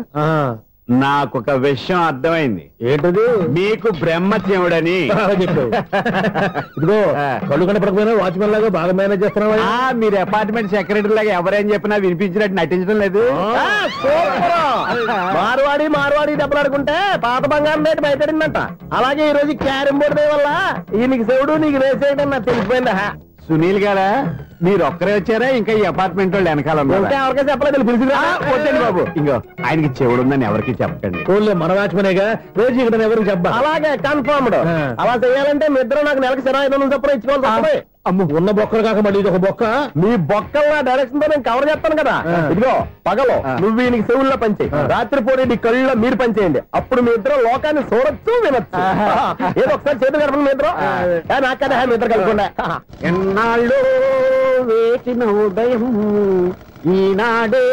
నాకు ఒక విషయం అర్థమైంది. ఏంటది? మీకు బ్రహ్మత్యముడని. ఇదిగో, కళ్ళు కనపడకపోయినా వాచ్మెన్ లాగా బాగా మేనేజ్ చేస్తున్నావా? మీరు అపార్ట్మెంట్ సెక్రటరీ లాగా ఎవరేం చెప్పినా వినిపించినట్టు నటించడం లేదు. మార్వాడి దెబ్బలాడుకుంటే పాత బంగారం రేటు బయటడిందంట. అలాగే ఈ రోజు క్యారం బోర్డు వల్ల నీకు శివుడు నీకు రేసేయడం నాకు తెలిసిపోయిందా? సునీల్ గారా, మీరు ఒక్కరే వచ్చారా? ఇంకా ఈ అపార్ట్మెంట్ వాళ్ళు వెనకాల ఎవరికీ చెప్పలేదు, పిలిచిరా. వద్దండి బాబు, ఇంకో ఆయనకి చెవుడు ఉందని ఎవరికి చెప్పకండి. ఓన్లీ మన వాచ్మనేగా, రేచీకటి ఎవరికి చెప్పా. అలాగే కన్ఫర్మ్డ్. అలా చేయాలంటే మీ ఇద్దరు నాకు నెలకు 2500 చొప్పున ఇచ్చుకోవాలి. అమ్మ, ఉన్న బొక్కలు కాక మళ్ళీ ఇది ఒక బొక్క. మీ బొక్కల డైరెక్షన్ తో నేను కవర్ చేస్తాను కదా. ఇదిగో, పగలో నువ్వు వీనికి చెవుల్లో పనిచేయి, రాత్రిపూట నీ కళ్ళలో మీరు పనిచేయండి. అప్పుడు మీ ఇద్దరు లోకాన్ని చూడొచ్చు, వినొచ్చు. ఏదో ఒకసారి చేతులు కలపండి మీ ఇద్దరు. నాకదే మీ ఇద్దరు కలపకుండా. ఎన్నాళ్ళు వేసిన ఉదయం ఈనాడే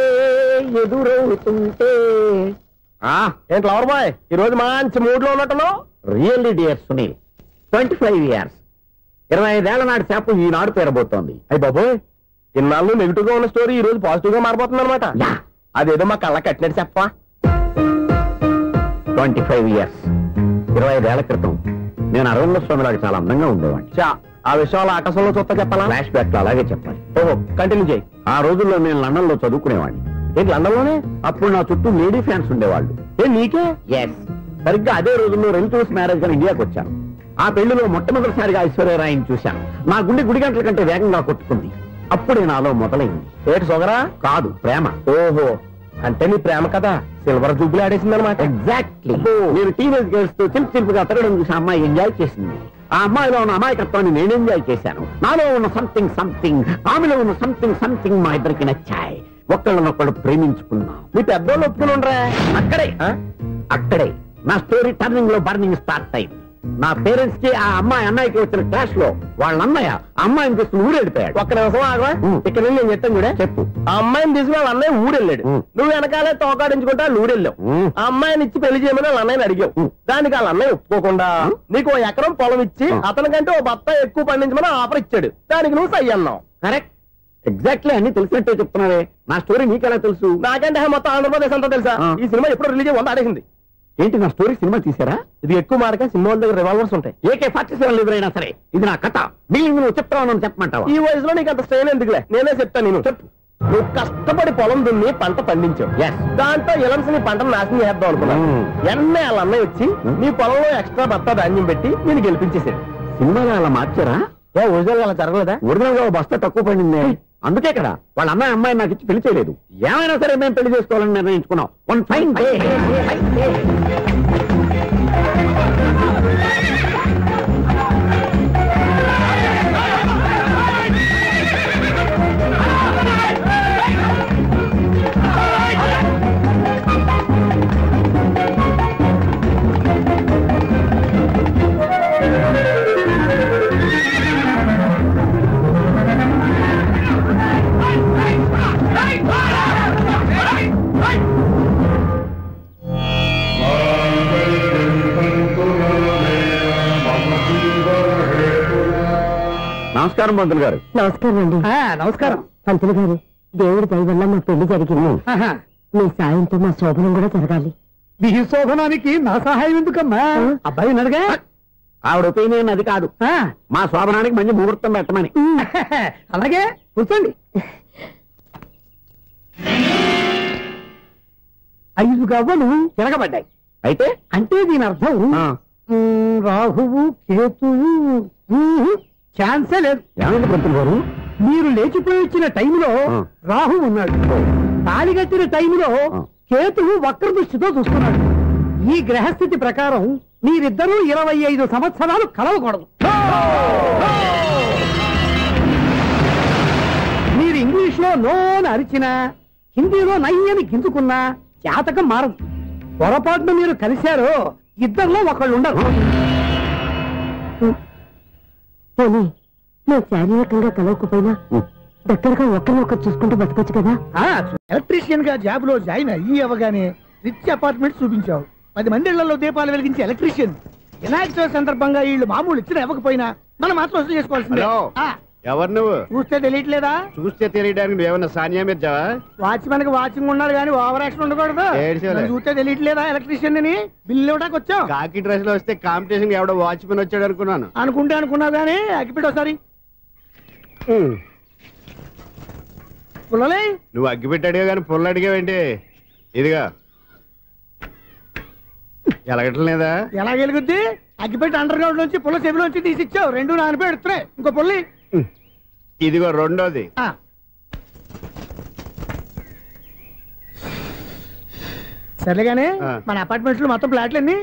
ఎదురవుతుంటే. ఏంటి లవర్ బాయ్, ఈ రోజు మంచి మూడ్ లో ఉన్నట్టున్నావు? రియల్లీ డియర్ సునీల్, 25 years, 25 ఏళ్ల నాటి చేప ఈనాడు పేరబోతోంది. అయ్యి బాబోయ్, ఇన్నాళ్ళు నెగిటివ్ గా ఉన్న స్టోరీ ఈ రోజు పాజిటివ్ గా మారిపోతుంది అనమాట. అదేదో మా కళ్ళ కట్టినట్టు చెప్పా. 25 years, 25 ఏళ్ల క్రితం నేను అరవింద స్వామిలాగా చాలా అందంగా ఉండేవాడిని. ఆ విషయాలు ఆకాశంలో చూస్తా చెప్పాలా? ఫ్లాష్ బ్యాక్ లో అలాగే చెప్పాలి. ఓహో, కంటిన్యూ చేయి. ఆ రోజుల్లో నేను లండన్ లో చదువుకునేవాడిని. ఏంటి లండన్ లోనే? అప్పుడు నా చుట్టూ లేడీ ఫ్యాన్స్ ఉండేవాళ్ళు. నీకే? ఎస్, సరిగ్గా అదే రోజుల్లో రిలేటివ్స్ మ్యారేజ్ గా ఇండియాకి వచ్చాను. ఆ పెళ్లిలో మొట్టమొదటిసారిగా ఐశ్వర్యరాయని చూశాను. నా గుండె గుడి గంటల కంటే వేగంగా కొట్టుకుంది. అప్పుడే నాలో మొదలైంది. ఏటి సొగరా? కాదు, ప్రేమ. ఓహో, అంటే నీ ప్రేమ కదా సిల్వర్ జూబ్లీ ఆడేసింది అనమాట. ఎగ్జాక్ట్లీ. నేను టీనేజ్ గర్ల్స్ తో చిలుపుగా తిరగడం చూసి అమ్మాయి ఎంజాయ్ చేసింది. ఆ అమ్మాయిలో ఉన్న అమాయకత్వాన్ని నేను ఎంజాయ్ చేశాను. నాలో ఉన్న సంథింగ్, ఆమెలో ఉన్న సంథింగ్ మా ఇద్దరికి నచ్చాయి. ఒక్కళ్ళనొక్కడు ప్రేమించుకున్నాం. మీ పెద్దోళ్ళు ఒప్పుకుని ఉండరా? అక్కడే నా స్టోరీ టర్నింగ్ లో బర్నింగ్ స్టార్ట్ అయింది. నా పేరెంట్స్ కి ఆ అమ్మాయి అన్నయ్యకి వచ్చిన క్లాష్ లో వాళ్ళ అన్నయ్య ఆ అమ్మాయిని తీసుకుని ఊరెళ్ళిపోయాడు. ఒక్క నిమిషం ఆగవా, ఇక్కడ నుండి నేను చెప్తాను కూడా. చెప్పు. ఆ అమ్మాయిని తీసుకుని వాళ్ళ అన్నయ్య ఊరెళ్ళాడు. నువ్వు వెనకాలే తోకాడించుకుంటా ఊరెళ్ళావు. ఆ అమ్మాయిని ఇచ్చి పెళ్లి చేయమని వాళ్ళ అన్నయ్యని అడిగావు. దానికి వాళ్ళ అన్నయ్య ఒప్పుకోకుండా నీకు 1 ఎకరం పొలం ఇచ్చి అతనికంటే 1 బత్త ఎక్కువ పండించమని ఆఫర్ ఇచ్చాడు. దానికి నువ్వు సై అన్నావు. కరెక్ట్, ఎగ్జాక్ట్లీ అన్ని తెలిసినట్టే చెప్తున్నావే. నా స్టోరీ నీకెలా తెలుసు? నాకంటే మొత్తం ఆంధ్రప్రదేశ్ అంతా తెలుసా? ఈ సినిమా ఎప్పుడు రిలీజ్ 100 ఆడేసింది. ఏంటి నా స్టోరీ సినిమా తీసారా? ఇది ఎక్కువ మార్గా సినిమా దగ్గర రివాల్వర్స్ ఉంటాయి. AK-47 ఎదురైనా సరే ఇది నా కథ. మిగిలింది నువ్వు చెప్తావు చెప్పమంటావా? ఈ వయసులో నీకు అంత స్ట్రెయిన్ ఎందుకులే, నేనే చెప్తాను. నేను చెప్పు. నువ్వు కష్టపడి పొలం దున్ని పంట పండించావు. దాంతో ఇలమ్స్ నీ పంటను నాశనం చేద్దాం అనుకున్నావు. ఎన్నే వాళ్ళ అన్నయ్య వచ్చి నీ పొలంలో ఎక్స్ట్రా బత్తా ధాన్యం పెట్టి నేను గెలిపించేసాడు. సినిమాలో అలా మార్చారా? ఒరిజినల్ అలా జరగలేదా? ఒరిజినల్ గా బస్తా తక్కువ పడింది. అందుకే కదా వాళ్ళ అమ్మాయి నాకు ఇచ్చి పెళ్లి చేయలేదు. ఏమైనా సరే మేము పెళ్లి చేసుకోవాలని నిర్ణయించుకున్నాం. One fine day. నమస్కారం పంతులు గారు. నమస్కారం అండి. నమస్కారం పంతులు గారు, దేవుడి దయ వల్ల మా పెళ్లి జరిగింది. మీ సాయంతో మా శోభనం కూడా జరగాలి. మీ శోభనానికి నా సహాయం ఎందుకమ్మా? అబ్బాయి ఉన్నాడుగా. ఆవిడ ఒపీనియన్ అది కాదు. మా శోభనానికి మంచి ముహూర్తం పెట్టమని. అలాగే కూర్చోండి. 5 గవ్వలు తిరగబడ్డాయి. అయితే అంటే దీని అర్థం రాహువు కేతువు ఛాన్సే లేదు. ఏమైంది పంతులు గారు? మీరు లేచిపోయి వచ్చిన టైంలో రాహు ఉన్నాడు. తాళిగట్టిన టైంలో కేతువు వక్ర దృష్టితో చూస్తున్నాడు. ఈ గ్రహస్థితి ప్రకారం మీరిద్దరూ 25 సంవత్సరాలు కలవకూడదు. మీరు ఇంగ్లీష్ లో నోని అరిచినా, హిందీలో నయ్యని గింజుకున్నా జాతకం మారదు. పొరపాటున మీరు కలిశారో ఇద్దరిలో ఒకళ్ళు ఉండరు. మేము శారీరకంగా కలవకపోయినా దగ్గరగా ఒకరినొకరు చూసుకుంటూ బతకొచ్చు కదా. ఎలక్ట్రీషియన్ గా జాబ్ లో జాయిన్ అయ్యి అవగానే రిచ్ అపార్ట్మెంట్ చూపించావు. 10 మంది ఇళ్లలో దీపాలు వెలిగించే ఎలక్ట్రీషియన్. వినాయక చవితి సందర్భంగా వీళ్ళు మామూలు ఇచ్చిన ఇవ్వకపోయినా మనం మాత్రం వసూలు చేసుకోవాల్సిందే. ఎవరు నువ్వు? చూస్తే తెలియట్లేదా? చూస్తే తెలియడానికి నువ్వేమన్నా సానియా మీర్జావా? వాచ్మెన్ కి వాచింగ్ ఉన్నారు కానీ ఓవర్ యాక్షన్ ఉండకూడదు. చూస్తే తెలియట్లేదా ఎలక్ట్రీషియన్ అని? బిల్లు ఇవ్వడానికి వచ్చావు. కాకి డ్రెస్ లో వస్తే కాంపిటీషన్ ఎవడో వాచ్మెన్ వచ్చాడు అనుకున్నాను. అనుకున్నావు కానీ అగ్గిపెట్టి ఒకసారి. పుల్లలే నువ్వు అగ్గిపెట్టి అడిగా కానీ పుల్ల అడిగావేంటి? ఇదిగా ఎలగట్లేదా? ఎలా వెలుగుద్ది? అగ్గిపెట్టి అండర్ గ్రౌండ్ నుంచి పుల్ల చెవిలోంచి తీసిచ్చావు. 2 నానిపోయి ఎడుతున్నాయి. ఇంకో పుల్లి. ఇదిగో రెండోది. సర్లేగానే మన అపార్ట్మెంట్స్ లో మొత్తం ఫ్లాట్లు అన్ని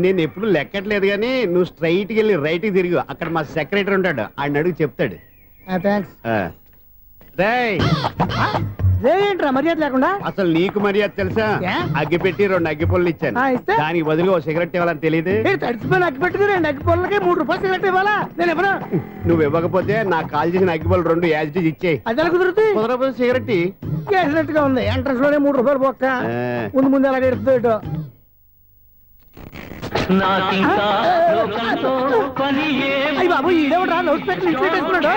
నేను ఎప్పుడు లెక్కట్లేదు కానీ నువ్వు స్ట్రైట్ కి వెళ్ళి రైట్ కి తిరిగి అక్కడ మా సెక్రటరీ ఉంటాడు. ఆయన అడుగు చెప్తాడు. థ్యాంక్స్. ఏంట్రా మర్యాద లేకుండా? అసలు నీకు మర్యాద తెలుసా? అగ్గి పెట్టి 2 అగ్గి పొల్లు ఇచ్చాను. దానికి బదులుగా 1 సిగరెట్ ఇవ్వాలని తెలియదు. తడిచిపోయిన అగ్గి పెట్టుకుని 2 అగ్గి పొల్లకి 3 రూపాయలు సిగరెట్ ఇవ్వాలా? నేను ఇవ్వను. నువ్వు ఇవ్వకపోతే నాకు కాల్ చేసిన అగ్గి పొల్లు 2 యాజిటీస్ ఇచ్చేయి. అది ఎలా కుదురుతుంది? కుదరపోతే సిగరెట్ చేసినట్టుగా ఉంది. ఎంట్రన్స్ లోనే 3 రూపాయలు పోక్క. ముందు ఎలా ఎడుతుంది ఇటు. అయ్యి బాబు ఈడేవడా లౌడ్ స్పీకర్ ఇంట్లో పెట్టేసుకున్నాడు.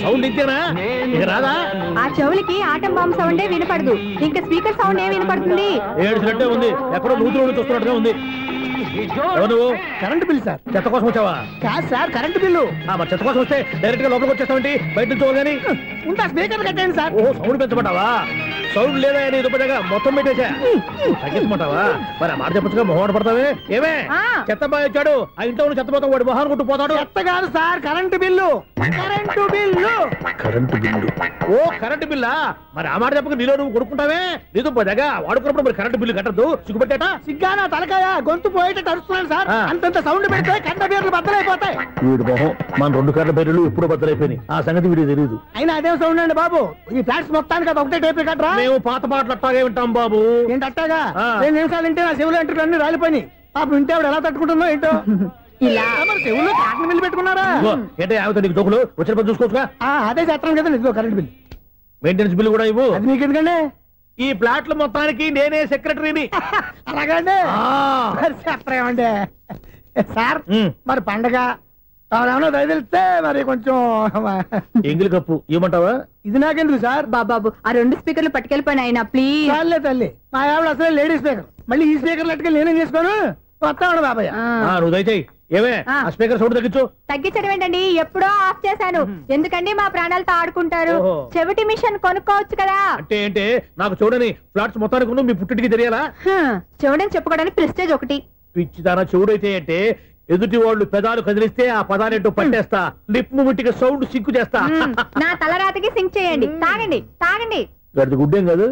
సౌండ్ ఇంతేనా? ఇక రాదా? ఆ చెవులకి ఆటం బాంబు సౌండే వినపడదు. ఇంకా స్పీకర్ సౌండ్ ఏ వినపడుతుంది? ఏడుసినట్టే ఉంది. ఎక్కడో నూతులు చూస్తున్నట్టుగా ఉంది. నువ్వు కరెంట్ బిల్ సార్? చెత్త కోసం వచ్చావా? కాదు సార్, కరెంట్ బిల్లు. మరి చెత్త కోసం వస్తే డైరెక్ట్ గా లోపలికి వచ్చేస్తావేంటి? బయట నుంచి కానీ ఉంటా. స్పీకర్ కట్టండి సార్. ఓ సౌండ్ పెంచమంటావా? సౌండ్ లేదా నీ దుబ్బగా మొత్తం పెట్టేసా. తగ్గించమంటావా? మరి ఆ మాట చెప్పచ్చుగా మొహమాట పడతావే. ఏమే చెత్త బాగా వచ్చాడు. ఆ ఇంట్లో ఉన్న చెత్త పోతావు. వాడు మొహాన్ని కొట్టు పోతాడు. చెత్త కాదు sir, current bill. Current bill. ఓ కరెంటు బిల్లా? మరి ఆ మాట చెప్పక నీలో నువ్వు కొడుకుంటావే. నీ దుబ్బగా వాడుకున్నప్పుడు మరి కరెంటు బిల్లు కట్టద్దు. సిగ్గుపెట్టాట? సిగ్గానా తలకాయ? గొంతు పోయి పోయేటట్టు అరుస్తున్నాను సార్. అంతంత సౌండ్ పెడితే కంట బీర్లు బద్దలైపోతాయి. వీడు మొహం మన 2 కర్ర బెర్రెలు ఎప్పుడు బద్దలైపోయినాయి. ఆ సంగతి వీడికి తెలియదు. అయినా అదే సౌండ్ అండి బాబు. ఈ ఫ్లాట్స్ మొత్తానికి అది ఒకటే టైప్ కట్టరా? మేము పాత పాటలు అట్టాగే వింటాం బాబు. ఏంటి అట్టాగా? 2 నిమిషాలు వింటే నా చెవులు ఎంటర్ అన్ని రాలిపోయినాయి. పాపం వింటే ఆవిడ ఎలా తట్టుకుంటుందో ఏంటో. ఇలా మరి చెవుల్లో కాటన్ బిల్లు పెట్టుకున్నారా? ఏంటే ఆమెతో నీకు దోకులు వచ్చిన పని చూసుకోవచ్చుగా. అదే చేస్తాను కదా. ఇదిగో కరెంట్ బిల్, మెయింటెనెన్స్ బిల్లు కూడా ఇవ్వు. అది మీకు ఎందుకండి? ఈ ప్లాట్ల మొత్తానికి నేనే సెక్రటరీని. అలాగండి. చెప్పరేమండి సార్. మరి పండగ ఏమన్నా దయదలిస్తే మరి కొంచెం ఎంగిలి కప్పు ఇవ్వమంటావా? ఇది నాకెందుకు సార్? బాబు ఆ 2 స్పీకర్లు పట్టుకెళ్ళిపోయిన ఆయన ప్లీజ్. చాలే తల్లి, మా ఆవిడ అసలే లేడీ స్పీకర్. మళ్ళీ ఈ స్పీకర్లు అట్టుకెళ్ళి నేనేం చేసుకోను? వస్తాడు బాబాయ్. నువ్వు దయచేయి. ఏమే ఆ స్పీకర్ సౌండ్ తగ్గించు. తగ్గించడం ఏంటండి, ఎప్పుడో ఆఫ్ చేశాను. ఎందుకండి మా ప్రాణాలతో ఆడుకుంటారు? చెవిటి మిషన్ కొనుక్కోవచ్చు కదా. అంటే నాకు చూడని ఫ్లాట్స్ మొత్తానికి మీ పుట్టింటికి తెలియాలా? చూడని చెప్పుకోవడానికి ప్రెస్టేజ్ ఒకటి. పిచ్చిదానా చెవుడైతే అంటే ఎదుటి వాళ్ళు పెదాలు కదిలిస్తే ఆ పదాలేంటో పట్టేస్తా. లిప్ ముట్టికి సౌండ్ సింకు చేస్తా. నా తలరాతకి సింక్ చేయండి. తాగండి. గడిది గుడ్డేం కాదు.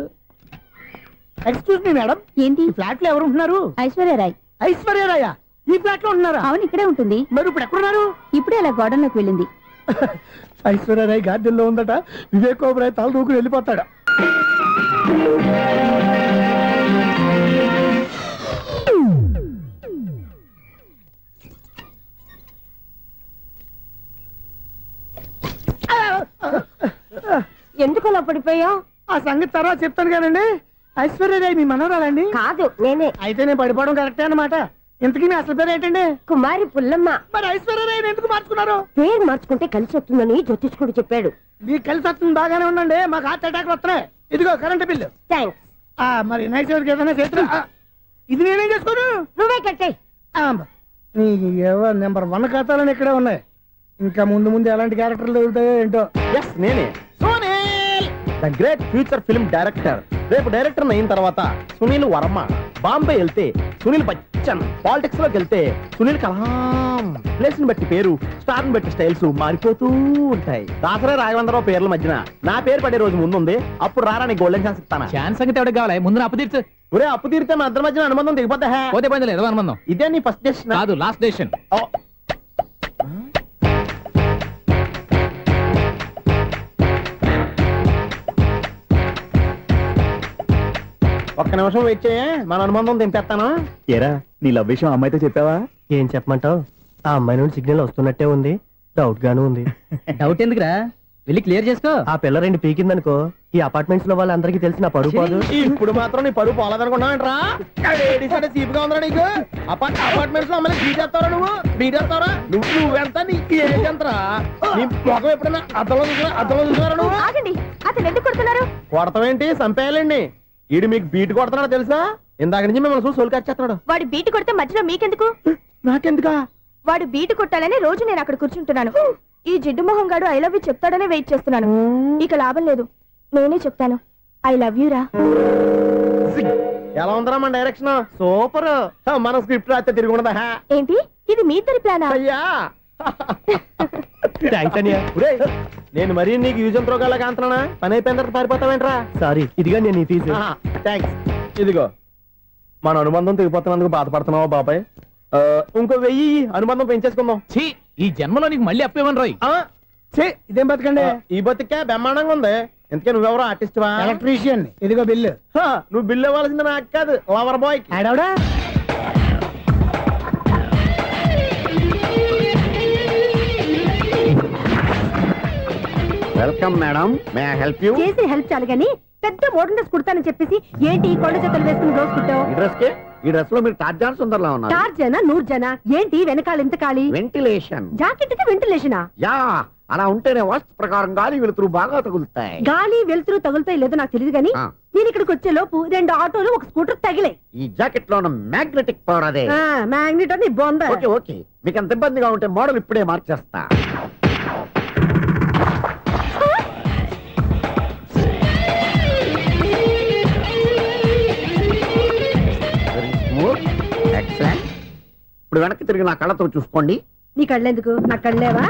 ఎక్స్క్యూజ్ మీ మేడం, ఏంటి? ఫ్లాట్ లో ఎవరు ఉంటున్నారు? ఐశ్వర్యరాయ్. ఐశ్వర్యరాయ ఈ ఫ్లాట్ లో ఉంటున్నారా? అవును, ఇక్కడే ఉంటుంది. మరి ఇప్పుడు ఎక్కడున్నారు? ఇప్పుడే అలా గోడంలోకి వెళ్ళింది. ఐశ్వర్యరాయ్ గార్డెన్ లో ఉందట. వివేక్ ఓబరాయ్ తల దూకుని వెళ్ళిపోతాడు. ఎందుకు అలా పడిపోయావు? ఆ సంగతి తర్వాత చెప్తాను కానండి. ఐశ్వర్యరాయ్ మీ మనవరాలండి? కాదు, నేనే. అయితే నేను పడిపోవడం కరెక్టే అన్నమాట. ఇంతకీ మీ అసలు పేరు ఏంటండి? కుమారి పుల్లమ్మ. మరి ఐశ్వర్యరాయ్ ఎందుకు మార్చుకున్నారు? పేరు మార్చుకుంటే కలిసి వస్తుందని జ్యోతిష్కుడు చెప్పాడు. మీకు కలిసి వస్తుంది, బాగానే ఉండండి. మాకు హార్ట్ అటాక్ వస్తున్నాయి. ఇదిగో కరెంట్ బిల్లు. థ్యాంక్స్. మరి నైట్ ఏదైనా చేతులు ఇది నేనేం చేసుకోను? నువ్వే కట్టే. నీకు ఎవరు నెంబర్ 1 ఖాతాలని ఇక్కడే ఉన్నాయి. ఇంకా ముందు ఎలాంటి క్యారెక్టర్లు దొరుకుతాయో ఏంటో. నేనే the great future film director. రేపు డైరెక్టర్ అయిన తర్వాత సునీల్ వర్మ. బాంబే వెళ్తే సునీల్ బచ్చన్. పాలిటిక్స్ లోకి వెళ్తే సునీల్ కలాం. ప్లేస్ ని బట్టి పేరు, స్టార్ ని బట్టి స్టైల్స్ మారిపోతూ ఉంటాయి. దాసరే రాఘవేంద్రరావు పేర్ల మధ్యన నా పేరు పడే రోజు ముందుంది. అప్పుడు రారా నీ గోల్డెన్ ఛాన్స్ ఇస్తాను. ఛాన్స్ సంగతి ఎవరికి కావాలి? ముందు అప్పు తీర్చు. ఒరే అప్పు తీరితే మన ఇద్దరి మధ్యన అనుబంధం దిగిపోతా. పోతే పోయింది లేదు అనుబంధం. ఇదే నీ ఫస్ట్ డెస్టినేషన్ కాదు, లాస్ట్ డెసిషన్. ఒక్క నిమిషం వెయిట్ చేయ, మన అనుబంధం దింపేస్తాను. ఏరా నీ లవ్ విషయం అమ్మాయితో చెప్పావా? ఏం చెప్పమంటావు? ఆ అమ్మాయి నుండి సిగ్నల్ వస్తున్నట్టే ఉంది. డౌట్ గాను ఉంది. డౌట్ ఎందుకురా, వెళ్ళి క్లియర్ చేసుకో. ఆ పిల్ల 2 పీకిందనుకో ఈ అపార్ట్మెంట్స్ లో వాళ్ళందరికీ తెలిసిన పరుగు పోదు. ఇప్పుడు మాత్రం నీ పరువు పోలేదనుకున్నావేంట్రా? సీపుగా ఉందా నీకు? అపార్ట్మెంట్స్ లో అమ్మని బీటేస్తారా? బీటేస్తారా? నువ్వెంత నీకు ఏంటంతరా? నీ ముఖం ఎప్పుడైనా అర్థంలో చూసారా నువ్వు? ఆగండి, అతను ఎందుకు కొడుతున్నారు? కొడతావేంటి? చంపేయాలండి. ఈడు మీకు బీట్ కొడుతున్నాడు తెలుసా? ఇందాక నుంచి మిమ్మల్ని చూసి సోలు కచ్చేస్తున్నాడు. వాడు బీటు కొడితే మధ్యలో మీకెందుకు? నాకెందుకా? వాడు బీటు కొట్టాలని రోజు నేను అక్కడ కూర్చుంటున్నాను. ఈ జిడ్డు మొహం గాడు ఐ లవ్ యూ చెప్తాడనే వెయిట్ చేస్తున్నాను. ఇక లాభం లేదు, నేనే చెప్తాను. ఐ లవ్ యూ రా. ఎలా ఉందరా మన డైరెక్షన్? సూపర్. మన స్క్రిప్ట్ రాస్తే తిరిగి ఉండదా? ఏంటి ఇది మీ ఇద్దరి ప్లానా? అయ్యా థ్యాంక్స్ అనియా. నేను మరీ నీకు యూజ్ అంత రోగాలకు అంటున్నా. పని అయిపోయిన తర్వాత పారిపోతావేంట్రా? సారీ, ఇదిగా నేను ఈ ఫీజు. థ్యాంక్స్. ఇదిగో మన అనుబంధం తెగిపోతున్నందుకు బాధపడుతున్నావా బాబాయ్? ఇంకో 1000 అనుబంధం పెంచేసుకుందాం. ఈ జన్మలో నీకు మళ్ళీ అప్పేమని రాయి. ఇదేం బతకండి? ఈ బతికే బ్రహ్మాండంగా ఉంది. ఎందుకే నువ్వెవరో ఆర్టిస్ట్ వా? ఎలక్ట్రీషియన్. ఇదిగో బిల్లు. నువ్వు బిల్లు ఇవ్వాల్సింది నాకు కాదు, లవర్ బాయ్. ఆడవడా? Welcome madam, may I help you? చేసి హెల్ప్ చాలు గానీ పెద్ద మోడల్ డ్రెస్ కుడతానని చెప్పేసి ఏంటి కొండ జతలు వేసుకుని రోజు కుట్టావు? ఈ డ్రెస్ కి ఈ డ్రెస్ లో మీరు టార్జాన్ సుందర్లా ఉన్నారు. టార్జనా 100 జనా? ఏంటి వెనకాల ఎంత ఖాళీ? వెంటిలేషన్. జాకెట్ కి వెంటిలేషనా? యా, అలా ఉంటేనే వాస్తు ప్రకారం గాలి వెలుతురు బాగా తగులుతాయి. గాలి వెలుతురు తగులుతాయి లేదో నాకు తెలియదు గానీ నేను ఇక్కడికి వచ్చే లోపు 2 ఆటోలు 1 స్కూటర్ తగిలాయి. ఈ జాకెట్ లో ఉన్న మ్యాగ్నెటిక్ పవర్ అదే. మ్యాగ్నెట్ అని బొంద. ఓకే ఓకే, మీకు అంత ఇబ్బందిగా ఉంటే మోడల్ ఇప్పుడే మార్చేస్తా. ఎక్సలెంట్. ఇప్పుడు వెనక్కి తిరిగి నా కళ్ళతో చూసుకోండి. నీ కళ్ళెందుకు? నా కళ్ళేవా?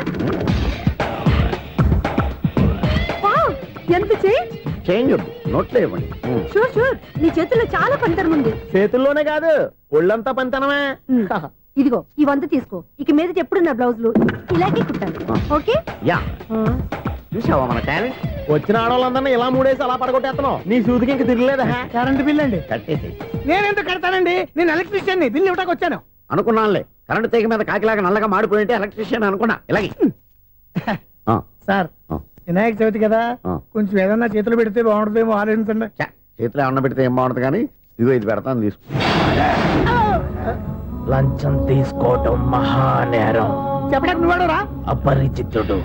ఎంత చేంజ్! చేంజ్ వద్దు, నోట్లో ఇవ్వండి. షూర్ షూర్, నీ చేతుల్లో చాలా పనితనం ఉంది. చేతుల్లోనే కాదు ఒళ్ళంతా పనితనమే. ఇదిగో ఈ 100 తీసుకో. ఇక మీద ఎప్పుడు నా బ్లౌజులు ఇలాగే కుట్టాలి. ఓకే? యా, చూసావా మన టాలెంట్? వచ్చిన ఆడవాళ్ళందరినీ ఇలా మూడేసి అలా పడగొట్టేస్తున్నావు. నీ సూదికి ఇంక తిరగలేదా? కరెంట్ బిల్ అండి. కట్టేసి. నేనెందుకు కడతానండి? నేను ఎలక్ట్రీషియన్ ని, బిల్లు ఇవ్వడానికి వచ్చాను. అనుకున్నానులే, కరెంట్ తీగ మీద కాకిలాగా నల్లగా మాడిపోయింటే ఎలక్ట్రీషియన్ అనుకున్నా. ఇలాగే సార్, వినాయక చవితి కదా, కొంచెం ఏదన్నా చేతులు పెడితే బాగుంటుందేమో ఆలోచించండి. చేతిలో ఏమన్నా పెడితే ఏం బాగుంటుంది కానీ ఇదిగో ఇది పెడతాను, తీసుకో. లంచం తీసుకోవటం మహానేరం. చెప్పడానికి నువ్వాడరా? అపరిచితుడు.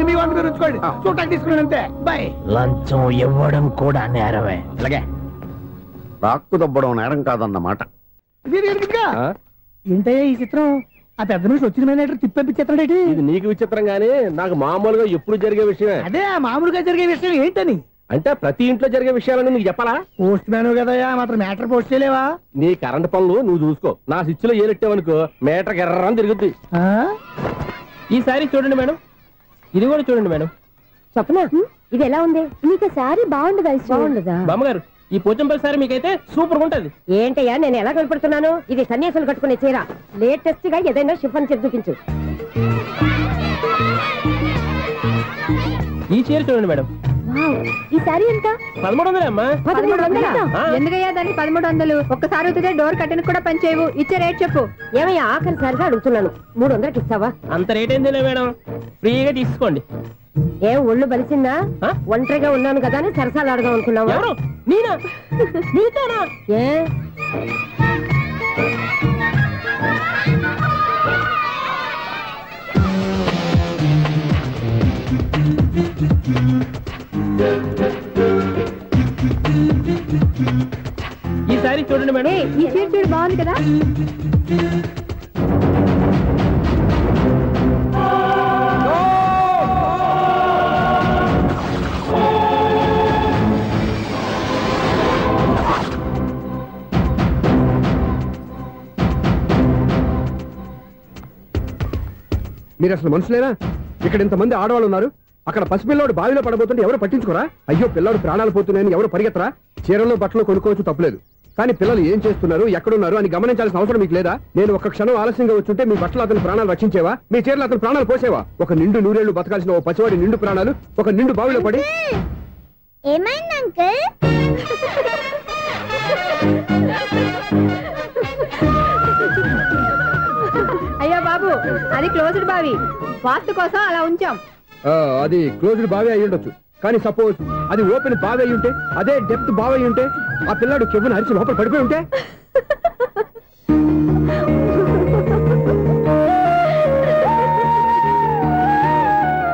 మీ వంద మీరు ఉంచుకోండి, చూడటానికి తీసుకున్నాను అంతే. బాయ్. లంచం ఇవ్వడం కూడా నేరమే. ఇలాగే రాక్కు దబ్బడం నేరం కాదన్నమాట. ఏంటయ్యా ఈ చిత్రం? ఆ పెద్ద నుంచి వచ్చిన మేనేటర్ తిప్పించేస్తాడేంటి? ఇది నీకు విచిత్రం గానీ నాకు మామూలుగా ఎప్పుడు జరిగే విషయమే. అదే మామూలుగా జరిగే విషయం ఏంటని? అంటే ప్రతి ఇంట్లో జరిగే విషయాలని నీకు చెప్పాలా? పోస్ట్ మ్యాన్ కదయ్యా, మాత్రం మ్యాటర్ పోస్ట్ చేయలేవా? నీ కరెంట్ పనులు నువ్వు చూసుకో. నా స్విచ్ లో ఏలెట్టావనుకో మీటర్ ఎర్రని తిరుగుద్ది. ఈసారి చూడండి మేడం, ఇది కూడా చూడండి మేడం. చెప్పనా, ఇది ఎలా ఉంది? నీకు సారీ బాగుండదా? బాగుండదా బామ్మగారు? ఈ పోచంపల్లి సారీ మీకైతే సూపర్ ఉంటది. ఏంటయ్యా నేను ఎలా కనపడుతున్నాను? ఇది సన్యాసులు కట్టుకునే చీర. లేటెస్ట్ గా ఏదైనా షిఫాన్ చేసి చూపించు. ఈ చీర చూడండి మేడం. ఈ సారీ ఎంత? 1300 అమ్మా. 1300? ఎందుకయ్యా దాన్ని 1300? ఒక్కసారి అవుతుందే డోర్ కట్టెన్ కూడా పనిచేయవు. ఇచ్చే రేట్ చెప్పు. ఏమయ్యా ఆఖరిసారిగా అడుగుతున్నాను, 300కి ఇస్తావా? అంత రేట్ ఏందిలే మేడం, ఫ్రీగా తీసుకోండి. ఏం ఒళ్ళు బలిసిందా? ఒంటరిగా ఉన్నాను కదా అని సరసాలు అడదాం అనుకున్నావా? ఎవరు? నేనా? నీతోనా? ఏ ఈ సారీ చూడండి మేడం. ఈ చీర చూడు, బాగుంది కదా? మీరు అసలు మనుషులేనా? ఇక్కడ ఇంతమంది ఆడవాళ్ళు ఉన్నారు, అక్కడ పసిపిల్లాడు బావిలో పడబోతుంటే ఎవరు పట్టించుకోరా? అయ్యో పిల్లాడు ప్రాణాలు పోతున్నాయని ఎవరు పరిగెత్తరా? చీరలో బట్టలు కొనుక్కోవచ్చు, తప్పలేదు. కానీ పిల్లలు ఏం చేస్తున్నారు, ఎక్కడున్నారు అని గమనించాల్సిన అవసరం మీకు లేదా? నేను ఒక్క క్షణం ఆలస్యంగా వచ్చుంటే మీ బట్టలు అతని ప్రాణాలు రక్షించేవా? మీ చీరలు అతని ప్రాణాలు పోసేవా? ఒక నిండు నూరేళ్లు బతకాల్సిన ఓ పసివాడి నిండు ప్రాణాలు ఒక నిండు బావిలో పడి. ఏమైంది అంకుల్? అయ్యో బాబు, అది క్లోజ్డ్ బావి, వాస్తు కోసం అలా ఉంచాం. అది క్లోజ్డ్ బావి అయి ఉండొచ్చు, కానీ సపోజ్ అది ఓపెన్ బావి అయి ఉంటే, అదే డెప్త్ బావి అయి ఉంటే, ఆ పిల్లాడు కెవ్వును అరిచి లోపల పడిపోయి ఉంటే?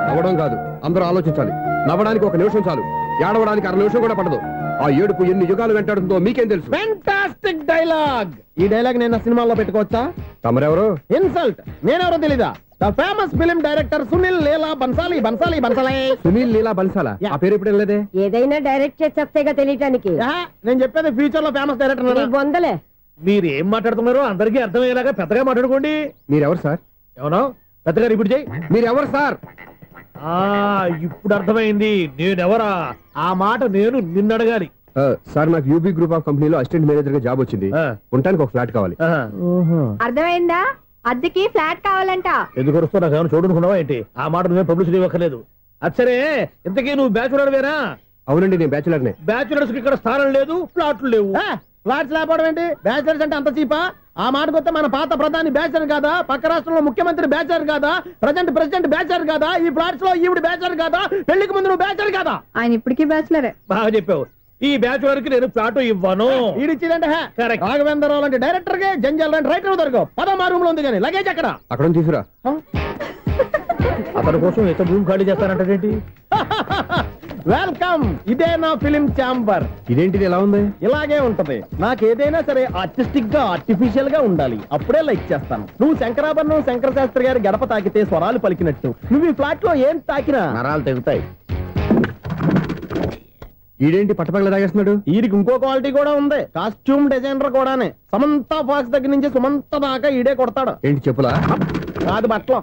నవ్వడం కాదు, అందరూ ఆలోచించాలి. నవ్వడానికి 1 నిమిషం చాలు, ఏడవడానికి 1/2 నిమిషం కూడా పడదు. ఆ ఏడుపు ఎన్ని యుగాలు వెంటాడుతుందో మీకేం తెలుసు? Fantastic dialogue. ఈ డైలాగ్ నేను సినిమాలో పెట్టుకోవచ్చా? తమరెవరు? ఇన్సల్ట్. నేనెవరో తెలీదా? The famous film director Sunil Leela Bansali. Sunil Leela బన్సాలా? ఆ పేరు ఇప్పుడు లేదే. ఏదైనా డైరెక్ట్ చేసేస్తేగా తెలియటానికి. నేను చెప్పేది ఫ్యూచర్ లో ఫేమస్ డైరెక్టర్. బొందలే. మీరు ఏం మాట్లాడుతున్నారో అందరికీ అర్థమయ్యేలాగా పెద్దగా మాట్లాడుకోండి. మీరెవరు సార్? ఏమన్నా పెద్దగా రిపీట్ చేయి. మీరెవరు సార్? ఇప్పుడు అర్థమైంది నేనెవరా. ఆ మాట నేను నిన్ను అడగాలి. సార్, నాకు యూబీ గ్రూప్ ఆఫ్ కంపెనీలో అసిస్టెంట్ మేనేజర్ గా జాబ్ వచ్చింది. ఉండటానికి ఒక ఫ్లాట్ కావాలి. అర్థమైందా? అద్దెకి ఫ్లాట్ కావాలంట. ఎందుకు వస్తున్నా నాకు ఏమైనా చూడనుకున్నావా ఏంటి? ఆ మాట నువ్వే పబ్లిసిటీ ఇవ్వక్కర్లేదు. అచ్చరే, ఇంతకీ నువ్వు బ్యాచులర్ వేరా? అవునండి, నేను బ్యాచులర్నే. బ్యాచులర్స్ కి ఇక్కడ స్థానం లేదు, ఫ్లాట్లు లేవు. ఫ్లాట్స్ లేకపోవడం ఏంటి? బ్యాచులర్స్ అంటే అంత చీపా? ఆ మాటకొస్తే మన పాత ప్రధాని బ్యాచర్ కాదా? పక్క రాష్ట్రంలో ముఖ్యమంత్రి బ్యాచర్ కాదా? ప్రెసిడెంట్ బ్యాచర్ కాదా? ఈ ఫ్లాట్స్ లో ఈవిడ బ్యాచర్ కాదా? పెళ్లికి ముందు నువ్వు బ్యాచర్ కాదా? ఆయన ఇప్పటికీ బ్యాచులరే. బాగా చెప్పావు. ఈ బ్యాచులర్ కి నేను ఫ్లాట్ ఇవ్వను. ఈడిచ్చిందంటే రాఘవేంద్రరావు లాంటి డైరెక్టర్ కి, జంజాల్ లాంటి రైటర్ దొరకవు. 10 రూమ్ లో ఉంది కానీ లగేజ్ అక్కడ. అక్కడ తీసుకురా. అతని కోసం ఎంత భూమి ఖాళీ చేస్తానంటే? వెల్కమ్. ఇదే నా ఫిలిం ఛాంబర్. ఇదేంటిది ఎలా ఉంది? ఇలాగే ఉంటది. నాకేదైనా సరే ఆర్టిస్టిక్ గా, ఆర్టిఫిషియల్ గా ఉండాలి, అప్పుడే లైక్ చేస్తాను. నువ్వు శంకరాభరణం శంకర శాస్త్రి గారి గడప తాకితే స్వరాలు పలికినట్టు నువ్వు ఈ ఫ్లాట్ లో ఏం తాకినా నరాలు తెగుతాయి. ఈడేంటి పట్టపగల తాగేస్తున్నాడు? వీడికి ఇంకో క్వాలిటీ కూడా ఉంది. కాస్ట్యూమ్ డిజైనర్ కూడానే. సమంత ఫాక్స్ దగ్గర నుంచి సుమంత దాకా ఈడే కొడతాడు. ఏంటి చెప్పులా? కాదు, బట్టలు.